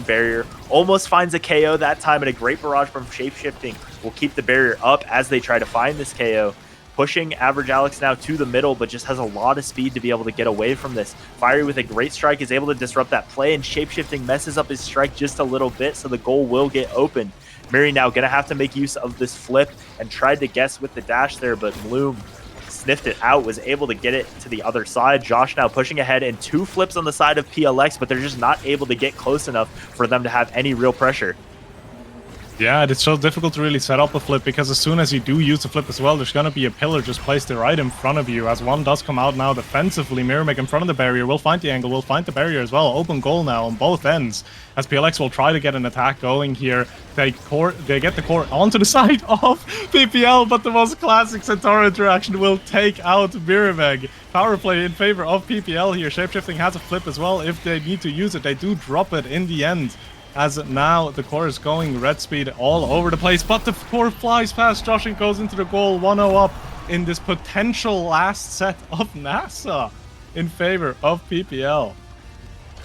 barrier, almost finds a KO that time, and a great barrage from Shapeshifting will keep the barrier up as they try to find this KO. Pushing Average Alex now to the middle, but just has a lot of speed to be able to get away from this. Fiery with a great strike is able to disrupt that play, and Shapeshifting messes up his strike just a little bit, so the goal will get open. Miri now going to have to make use of this flip and tried to guess with the dash there, but Bloom sniffed it out, was able to get it to the other side. Josh now pushing ahead, and two flips on the side of PLX, but they're just not able to get close enough for them to have any real pressure. Yeah, it's so difficult to really set up a flip, because as soon as you do use the flip as well, there's going to be a pillar just placed right in front of you. As one does come out now defensively, Mirimeg in front of the barrier will find the angle, will find the barrier as well. Open goal now on both ends, as PLX will try to get an attack going here. They get the core onto the side of PPL, but the most classic Centaur interaction will take out Mirimeg. Power play in favor of PPL here. Shapeshifting has a flip as well. If they need to use it, they do drop it in the end, as now the core is going red speed all over the place, but the core flies past Josh and goes into the goal 1-0 up in this potential last set of NASA in favor of PPL.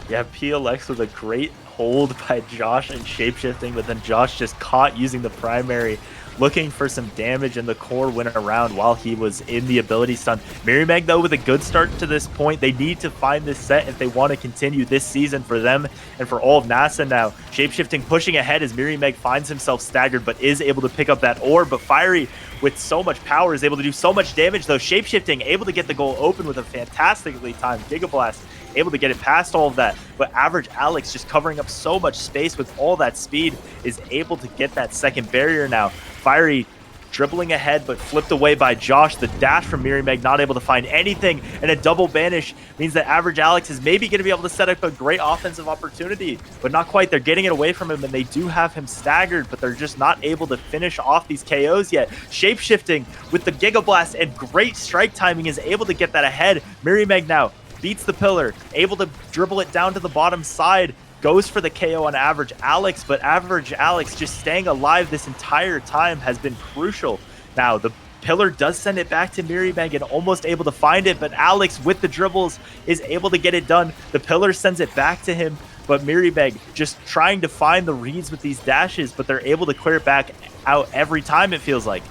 Yeah, PLX with a great hold by Josh and Shapeshifting, but then Josh just caught using the primary, looking for some damage, and the core went around while he was in the ability stun. Mirimeg, though, with a good start to this point. They need to find this set if they want to continue this season for them and for all of NASA now. Shapeshifting pushing ahead as Mirimeg finds himself staggered, but is able to pick up that orb. But Fiery, with so much power, is able to do so much damage, though. Shapeshifting able to get the goal open with a fantastically timed Giga Blast, able to get it past all of that. But Average Alex, just covering up so much space with all that speed, is able to get that second barrier now. Fiery dribbling ahead, but flipped away by Josh. The dash from Mirimeg not able to find anything, and a double banish means that Average Alex is maybe going to be able to set up a great offensive opportunity, but not quite. They're getting it away from him, and they do have him staggered, but they're just not able to finish off these KOs yet. Shapeshifting with the Giga Blast and great strike timing is able to get that ahead. Mirimeg now beats the pillar, able to dribble it down to the bottom side, goes for the KO on Average Alex, but Average Alex just staying alive this entire time has been crucial. Now, the pillar does send it back to Mirimeg and almost able to find it, but Alex with the dribbles is able to get it done. The pillar sends it back to him, but Mirimeg just trying to find the reads with these dashes, but they're able to clear it back out every time, it feels like.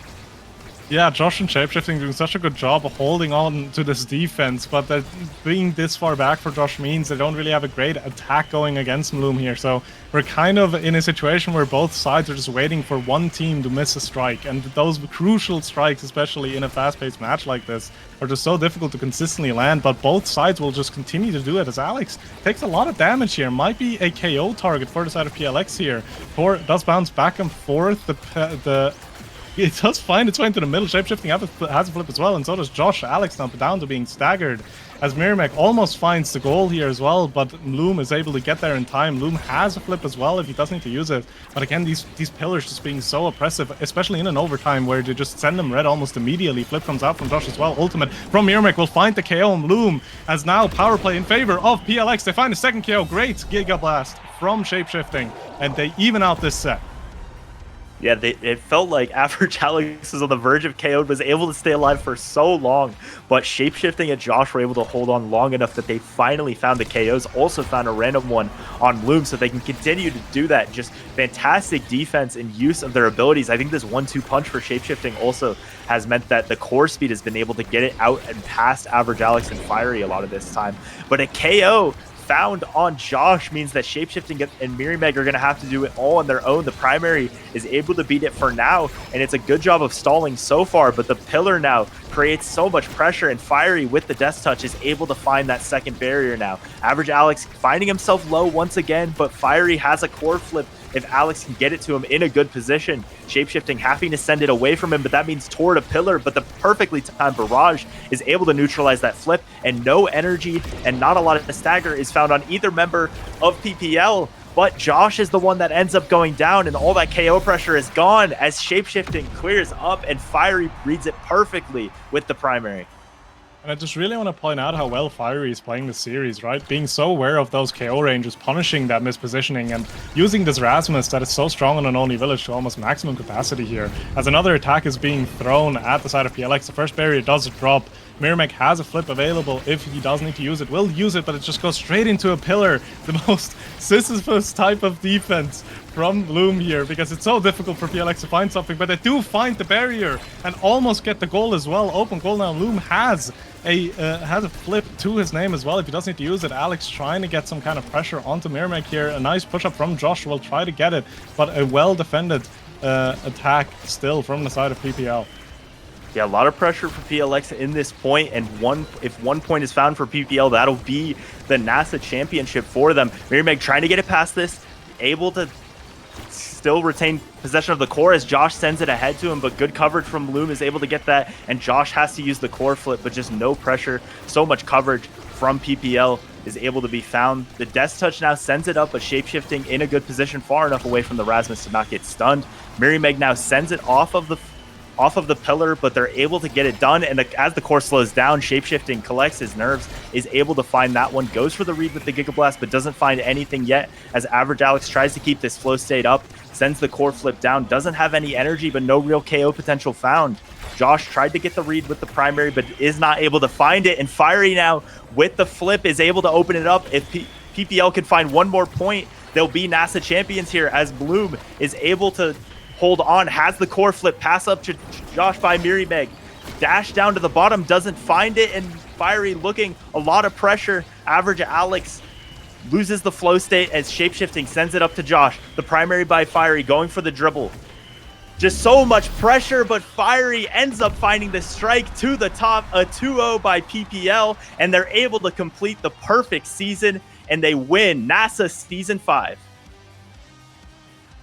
Yeah, Josh and Shapeshifting doing such a good job of holding on to this defense, but that being this far back for Josh means they don't really have a great attack going against Mloom here. So we're kind of in a situation where both sides are just waiting for one team to miss a strike, and those crucial strikes, especially in a fast-paced match like this, are just so difficult to consistently land, but both sides will just continue to do it as Alex takes a lot of damage here. Might be a KO target for the side of PLX here. Core does bounce back and forth. It does find its way into the middle. Shapeshifting has a flip as well, and so does Josh. Alex now down to being staggered, as Mirimek almost finds the goal here as well, but Mloom is able to get there in time. Mloom has a flip as well if he does need to use it. But again, these pillars just being so oppressive, especially in an overtime where they just send them red almost immediately. Flip comes out from Josh as well. Ultimate from Mirimek will find the KO. Mloom as now power play in favor of PLX. They find a second KO. Great Giga Blast from Shapeshifting, and they even out this set. Yeah, it felt like Average Alex was on the verge of KO, was able to stay alive for so long, but Shapeshifting and Josh were able to hold on long enough that they finally found the KOs, also found a random one on Mloom, so they can continue to do that. Just fantastic defense and use of their abilities. I think this 1-2 punch for Shapeshifting also has meant that the core speed has been able to get it out and past Average Alex and Fiery a lot of this time. But a KO found on Josh means that Shapeshifting and Mirimek are going to have to do it all on their own. The primary is able to beat it for now, and it's a good job of stalling so far, but the pillar now creates so much pressure, and Fiery with the Death Touch is able to find that second barrier now. Average Alex finding himself low once again, but Fiery has a core flip if Alex can get it to him in a good position. Shapeshifting having to send it away from him, but that means toward a pillar, but the perfectly timed barrage is able to neutralize that flip, and no energy and not a lot of stagger is found on either member of PPL, but Josh is the one that ends up going down, and all that KO pressure is gone as Shapeshifting clears up and Fiery reads it perfectly with the primary. And I just really want to point out how well Fiery is playing the series, right? Being so aware of those KO ranges, punishing that mispositioning, and using this Rasmus that is so strong on an Oni Village to almost maximum capacity here. As another attack is being thrown at the side of PLX, the first barrier does drop. Mirimek has a flip available if he does need to use it. Will use it, but it just goes straight into a pillar. The most Sisyphus type of defense from Mloom here, because it's so difficult for PLX to find something, but they do find the barrier and almost get the goal as well. Open goal now. Mloom has a flip to his name as well if he does need to use it. Alex trying to get some kind of pressure onto Mirimek here. A nice push-up from Josh will try to get it, but a well-defended attack still from the side of PPL. Yeah, a lot of pressure for PLX in this point, and if 1 point is found for PPL, that'll be the NASA championship for them. Mirimek trying to get it past this, able to still retain possession of the core as Josh sends it ahead to him, but good coverage from Mloom is able to get that, and Josh has to use the core flip, but just no pressure. So much coverage from PPL is able to be found. The Death Touch now sends it up, but Shapeshifting in a good position far enough away from the Rasmus to not get stunned. Mirimek now sends it off of the pillar, but they're able to get it done, and as the core slows down, Shapeshifting collects his nerves, is able to find that one, goes for the read with the Giga Blast, but doesn't find anything yet as Average Alex tries to keep this flow state up, sends the core flip down, doesn't have any energy, but no real KO potential found. Josh tried to get the read with the primary, but is not able to find it, and Fiery now with the flip is able to open it up. If PPL can find one more point, they'll be NASA champions here, as Mloom is able to hold on, has the core flip, pass up to Josh by Mirimek, dash down to the bottom, doesn't find it, and Fiery looking a lot of pressure. Average Alex loses the flow state as Shapeshifting sends it up to Josh. The primary by Fiery going for the dribble. Just so much pressure, but Fiery ends up finding the strike to the top, a 2-0 by PPL, and they're able to complete the perfect season, and they win NASA Season 5.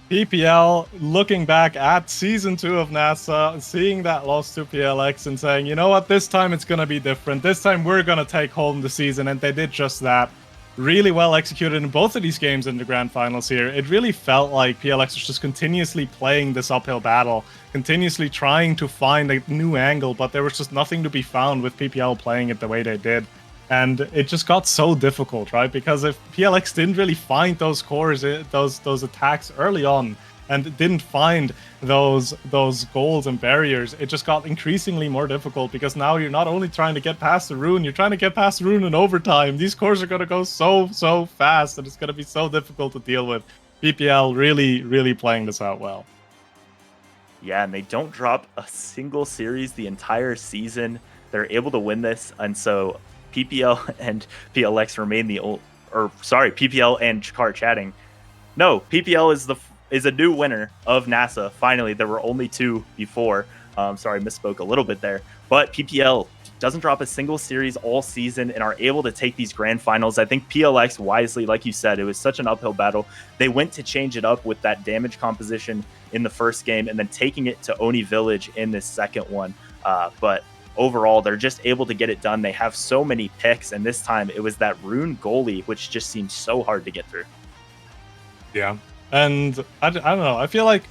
PPL looking back at Season 2 of NASA, seeing that loss to PLX and saying, you know what, this time it's going to be different. This time we're going to take home the season, and they did just that. Really well executed in both of these games in the grand finals here. It really felt like PLX was just continuously playing this uphill battle, continuously trying to find a new angle, but there was just nothing to be found with PPL playing it the way they did. And it just got so difficult, right? Because if PLX didn't really find those cores, those attacks early on, and didn't find those goals and barriers, it just got increasingly more difficult, because now you're not only trying to get past the rune, you're trying to get past the rune in overtime. These cores are going to go so fast, and it's going to be so difficult to deal with. PPL really playing this out well. Yeah, and they don't drop a single series the entire season. They're able to win this, and so PPL and PLX remain the old, or sorry, PPL and Chikar chatting. No, PPL is a new winner of NASA. Finally, there were only two before. Sorry, misspoke a little bit there. But PPL doesn't drop a single series all season and are able to take these grand finals. I think PLX wisely, like you said, it was such an uphill battle. They went to change it up with that damage composition in the first game and then taking it to Oni Village in this second one. But overall, they're just able to get it done. They have so many picks, and this time it was that Rune goalie, which just seemed so hard to get through. Yeah. And I don't know. I feel like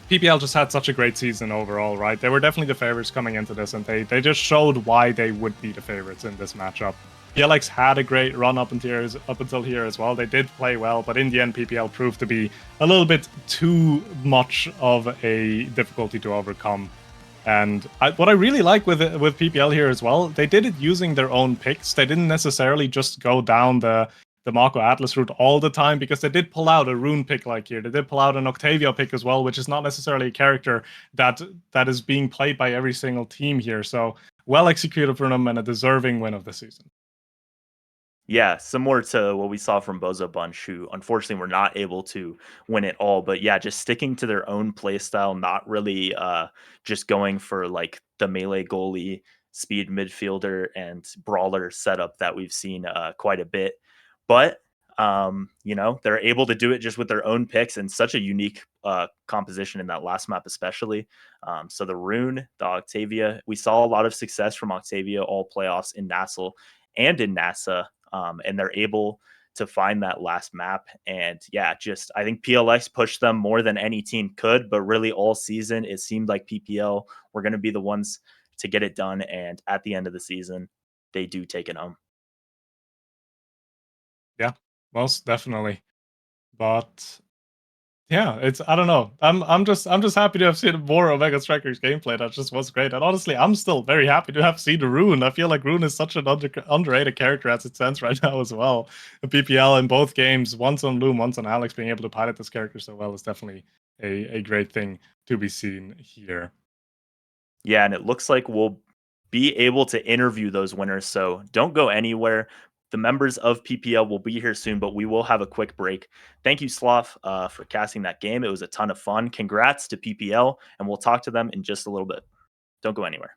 PPL just had such a great season overall, right? They were definitely the favorites coming into this, and they just showed why they would be the favorites in this matchup. PLX had a great run up until here as well. They did play well, but in the end, PPL proved to be a little bit too much of a difficulty to overcome. And what I really like with PPL here as well, they did it using their own picks. They didn't necessarily just go down the Mako Atlas route all the time, because they did pull out a Rune pick like here. They did pull out an Octavia pick as well, which is not necessarily a character that is being played by every single team here. So well executed for them and a deserving win of the season. Yeah, similar to what we saw from Bozo Bunch, who unfortunately were not able to win it all. But yeah, just sticking to their own play style, not really just going for like the melee goalie, speed midfielder, and brawler setup that we've seen quite a bit. But they're able to do it just with their own picks and such a unique composition in that last map, especially. So the Rune, the Octavia, we saw a lot of success from Octavia all playoffs in Nassel and in NASA. And they're able to find that last map. And yeah, just I think PLX pushed them more than any team could, but really all season it seemed like PPL were going to be the ones to get it done. And at the end of the season, they do take it home. Yeah, most definitely. But yeah, it's I don't know. I'm just happy to have seen more Omega Strikers gameplay. That just was great. And honestly, I'm still very happy to have seen Rune. I feel like Rune is such an underrated character as it stands right now as well. The PPL in both games, once on Loom, once on Alex, being able to pilot this character so well is definitely a great thing to be seen here. Yeah, and it looks like we'll be able to interview those winners. So don't go anywhere. The members of PPL will be here soon, but we will have a quick break. Thank you, Sloth, for casting that game. It was a ton of fun. Congrats to PPL, and we'll talk to them in just a little bit. Don't go anywhere.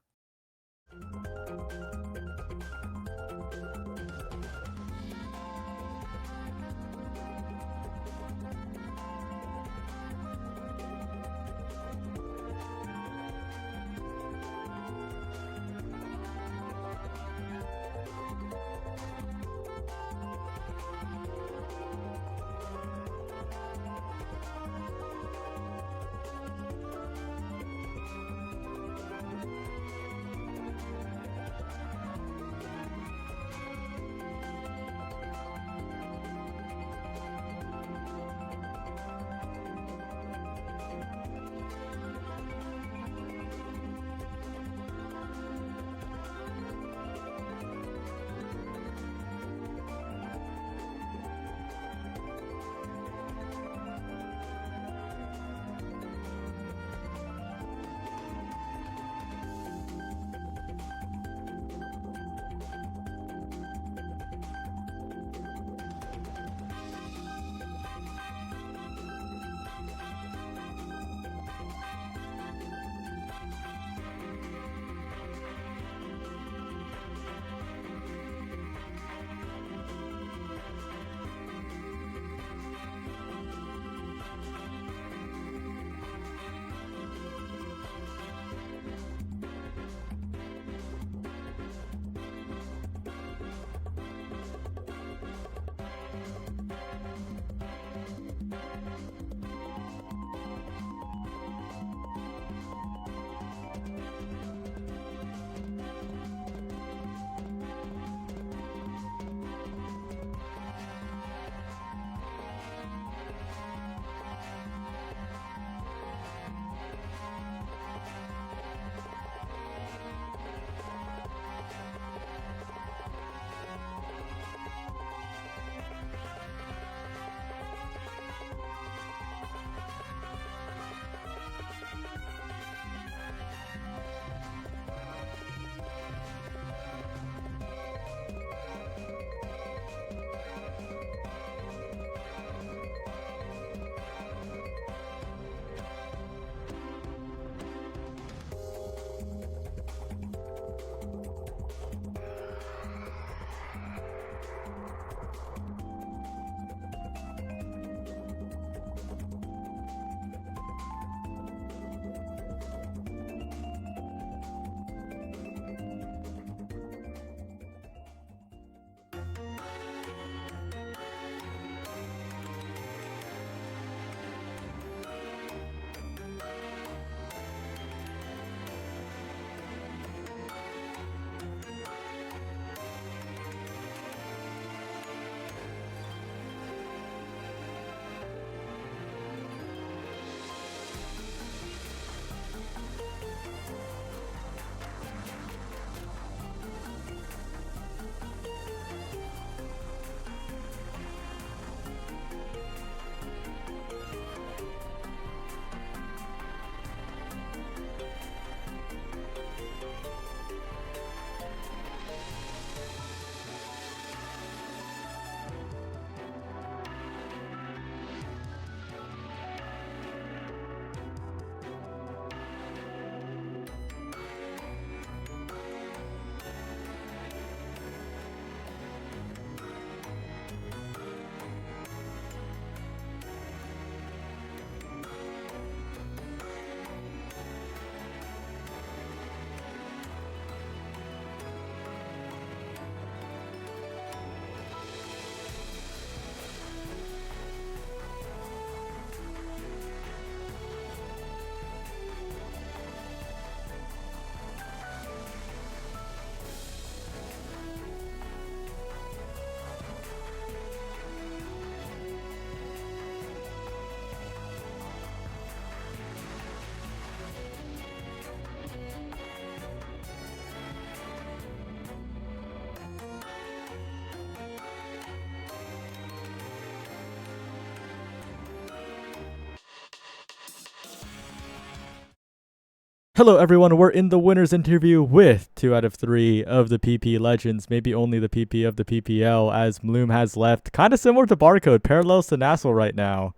Hello, everyone. We're in the winners interview with 2 out of 3 of the PP legends, maybe only the PP of the PPL, as Bloom has left. Kind of similar to Barcode, parallels to Nassel right now.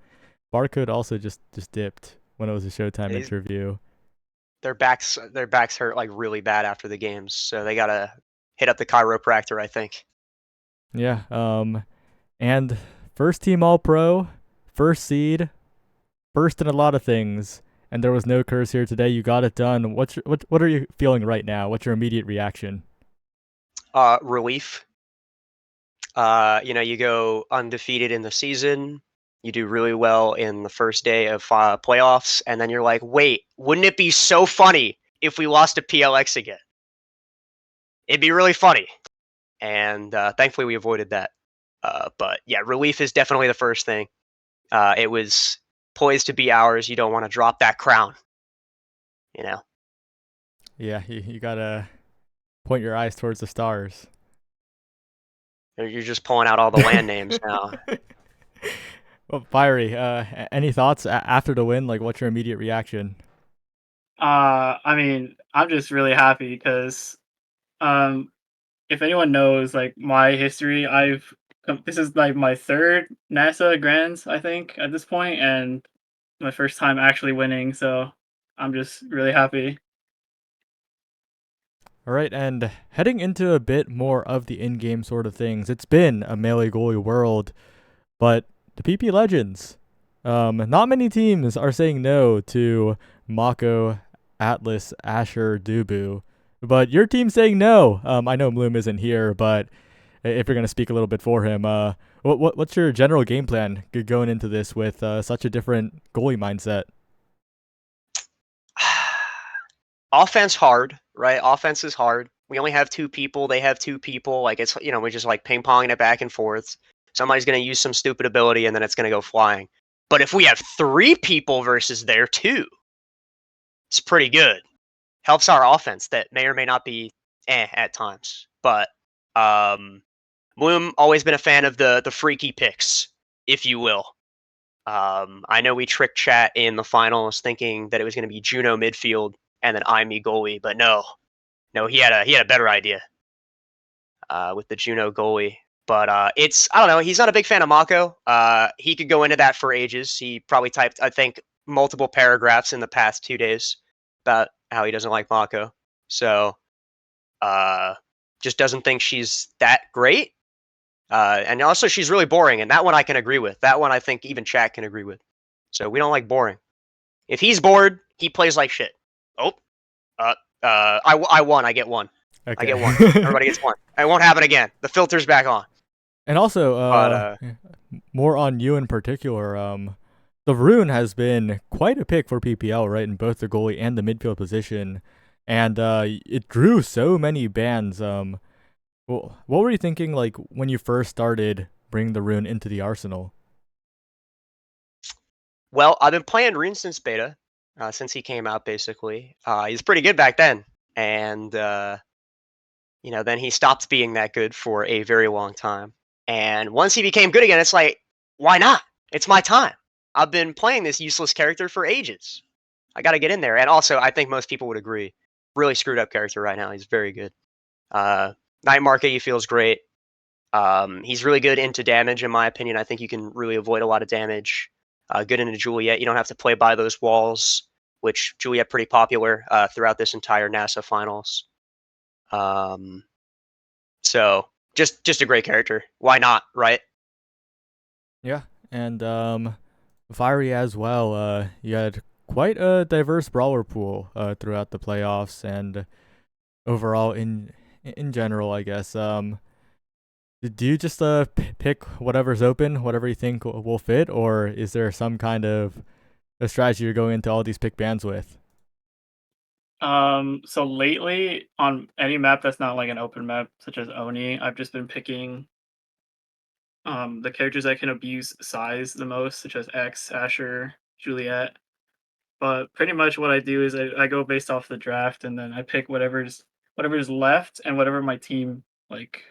Barcode also just dipped when it was a Showtime He's, interview. their backs hurt like really bad after the games, so they gotta hit up the chiropractor, I think. Yeah. And first team All Pro, first seed, first in a lot of things, and there was no curse here today. You got it done. What are you feeling right now? What's your immediate reaction? Relief. You go undefeated in the season. You do really well in the first day of playoffs, and then you're like, wait, wouldn't it be so funny if we lost to PLX again? It'd be really funny. And thankfully we avoided that. But yeah, relief is definitely the first thing. It was poised to be ours. You don't want to drop that crown, you know. Yeah, you gotta point your eyes towards the stars. You're just pulling out all the land names now. Well, Fiery, any thoughts after the win? Like, what's your immediate reaction? I mean, I'm just really happy because, if anyone knows like my history, this is like my third NASA Grands, I think, at this point, and my first time actually winning. So I'm just really happy. All right, and heading into a bit more of the in-game sort of things, it's been a melee goalie world, but the PP Legends, not many teams are saying no to Mako, Atlas, Asher, Dubu, but your team's saying no. I know Bloom isn't here, but if you're gonna speak a little bit for him, what's your general game plan going into this with such a different goalie mindset? Offense hard, right? Offense is hard. We only have two people. They have two people. Like we're just like ping ponging it back and forth. Somebody's gonna use some stupid ability and then it's gonna go flying. But if we have three people versus their two, it's pretty good. Helps our offense that may or may not be at times. But Bloom always been a fan of the freaky picks, if you will. I know we tricked chat in the finals thinking that it was going to be Juno midfield and then I me goalie, but no, he had a better idea with the Juno goalie. But I don't know. He's not a big fan of Mako. He could go into that for ages. He probably typed, I think, multiple paragraphs in the past 2 days about how he doesn't like Mako. So, just doesn't think she's that great. And also, she's really boring. And that one I can agree with. That one I think even chat can agree with. So we don't like boring. If he's bored, he plays like shit. Oh, I won. I get one. Okay. I get one. Everybody gets one. It won't happen again. The filter's back on. And also, But more on you in particular, the Rune has been quite a pick for PPL, right, in both the goalie and the midfield position, and it drew so many bans. What were you thinking, like, when you first started bringing the Rune into the arsenal? well, I've been playing Rune since beta, since he came out. Basically, he's pretty good back then, and then he stopped being that good for a very long time. And once he became good again, it's like, why not? It's my time. I've been playing this useless character for ages. I got to get in there. And also, I think most people would agree, really screwed up character right now. He's very good. Night Market, he feels great. He's really good into damage, in my opinion. I think you can really avoid a lot of damage. Good into Juliet. You don't have to play by those walls, which Juliet pretty popular throughout this entire NASA finals. So just a great character. Why not, right? Yeah, and Fiery as well. You had quite a diverse brawler pool throughout the playoffs and overall in general, I guess. Do you just pick whatever's open, whatever you think will fit, or is there some kind of a strategy you're going into all these pick bands with? So lately on any map that's not like an open map, such as Oni, I've just been picking the characters that can abuse size the most, such as X, Asher, Juliet. But pretty much what I do is I go based off the draft, and then I pick whatever's left and whatever my team like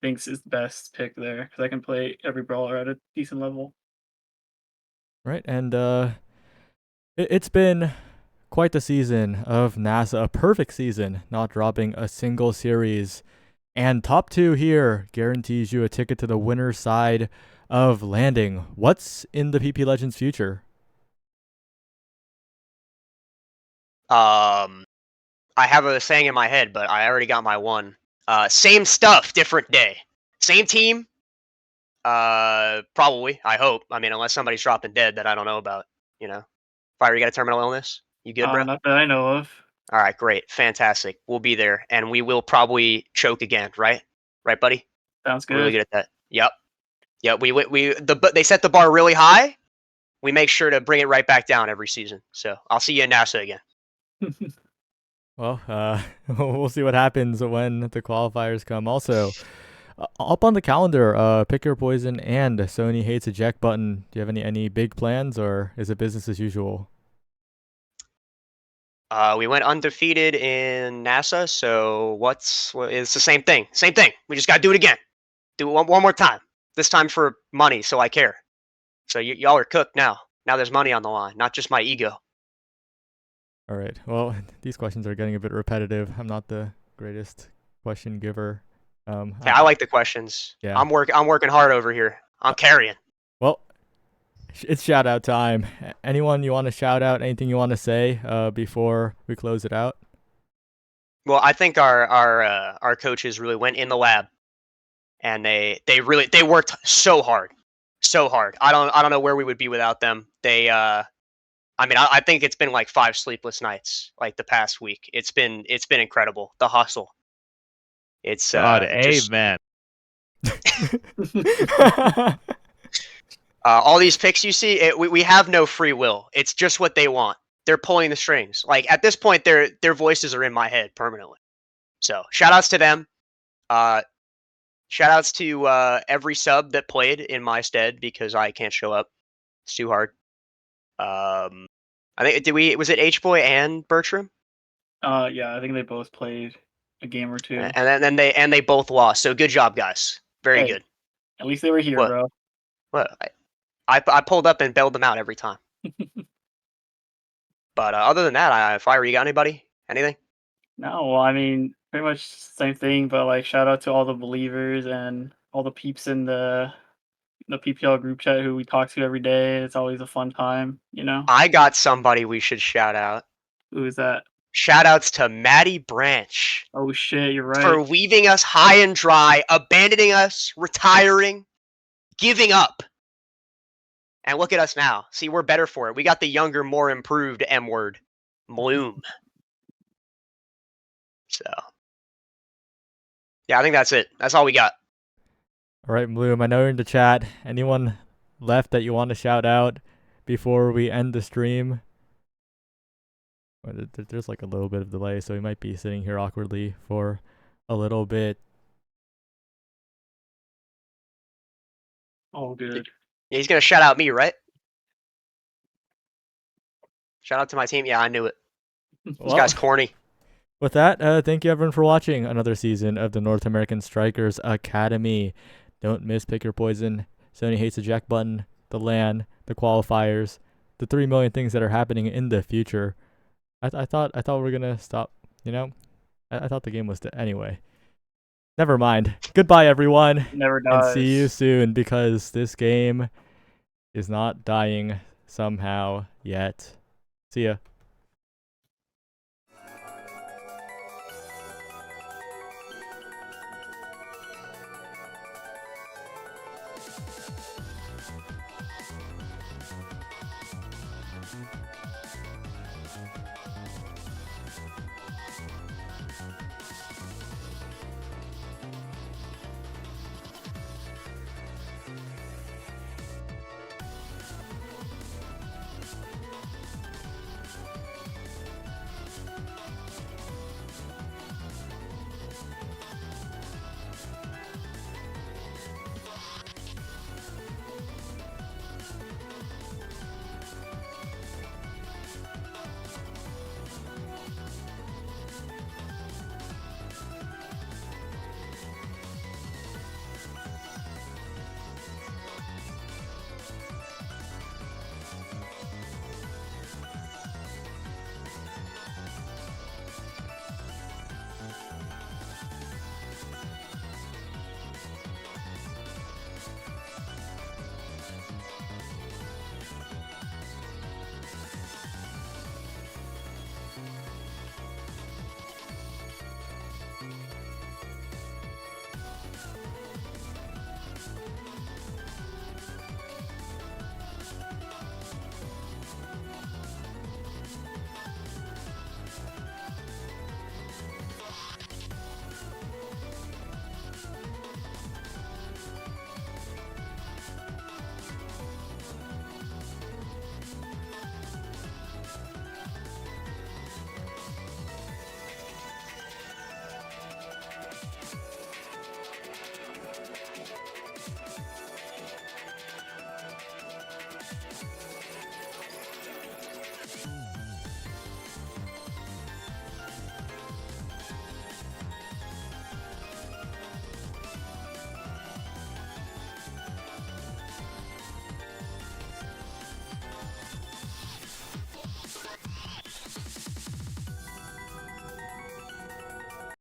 thinks is best pick there, because I can play every brawler at a decent level. Right, and it's been quite the season of NASA, a perfect season, not dropping a single series. And top 2 here guarantees you a ticket to the winner's side of landing. What's in the PP Legends future? I have a saying in my head, but I already got my one. Same stuff, different day. Same team. Probably. I hope. I mean, unless somebody's dropping dead that I don't know about. You know, Fire, you got a terminal illness? You good, bro? Not that I know of. All right, great, fantastic. We'll be there, and we will probably choke again, right? Right, buddy? Sounds We're really good. good at that. Yep. Yep. They set the bar really high. We make sure to bring it right back down every season. So I'll see you in NASA again. Well, we'll see what happens when the qualifiers come. Also, up on the calendar, Pick Your Poison and Sony Hates Eject Button. Do you have any big plans, or is it business as usual? We went undefeated in NASA, so it's the same thing. Same thing. We just gotta do it again. Do it one more time. This time for money, so I care. So y'all are cooked now. Now there's money on the line, not just my ego. All right. Well, these questions are getting a bit repetitive. I'm not the greatest question giver. Hey, I like the questions. Yeah. I'm working hard over here. I'm carrying. Well, it's shout out time. Anyone you want to shout out? Anything you want to say before we close it out? Well, I think our coaches really went in the lab, and they worked so hard, so hard. I don't know where we would be without them. I think it's been like 5 sleepless nights like the past week. It's been incredible. The hustle. It's God, just, amen. all these picks you see, we have no free will. It's just what they want. They're pulling the strings. Like at this point, their voices are in my head permanently. So shout outs to them. Shout outs to every sub that played in my stead because I can't show up. It's too hard. I think was it H Boy and Bertram? Yeah, I think they both played a game or two. And then they both lost. So good job, guys. Very Hey, good. At least they were here, What? bro. What? I pulled up and bailed them out every time. But other than that, Fire, you got anybody? Anything? No, well, I mean, pretty much same thing, but like shout out to all the believers and all the peeps in the PPL group chat who we talk to every day. It's always a fun time, you know? I got somebody we should shout out. Who is that? Shout outs to Maddie Branch Oh shit, you're for right. leaving us high and dry, abandoning us, retiring, giving up. And look at us now. See, we're better for it. We got the younger, more improved M word, Bloom. So, yeah, I think that's it. That's all we got. All right, Bloom, I know you're in the chat. Anyone left that you want to shout out before we end the stream? There's like a little bit of delay, so we might be sitting here awkwardly for a little bit. Oh, good. Yeah, he's going to shout out me, right? Shout out to my team. Yeah, I knew it. This Well, guy's corny. with that, thank you everyone for watching another season of the North American Strikers Academy. Don't miss Pick Your Poison, Sony Hates Eject Button, the LAN, the qualifiers, the 3 million things that are happening in the future. I thought we were gonna stop. You know, I thought the game was anyway. Never mind. Goodbye, everyone, Never and dies. see you soon because this game is not dying somehow yet. See ya.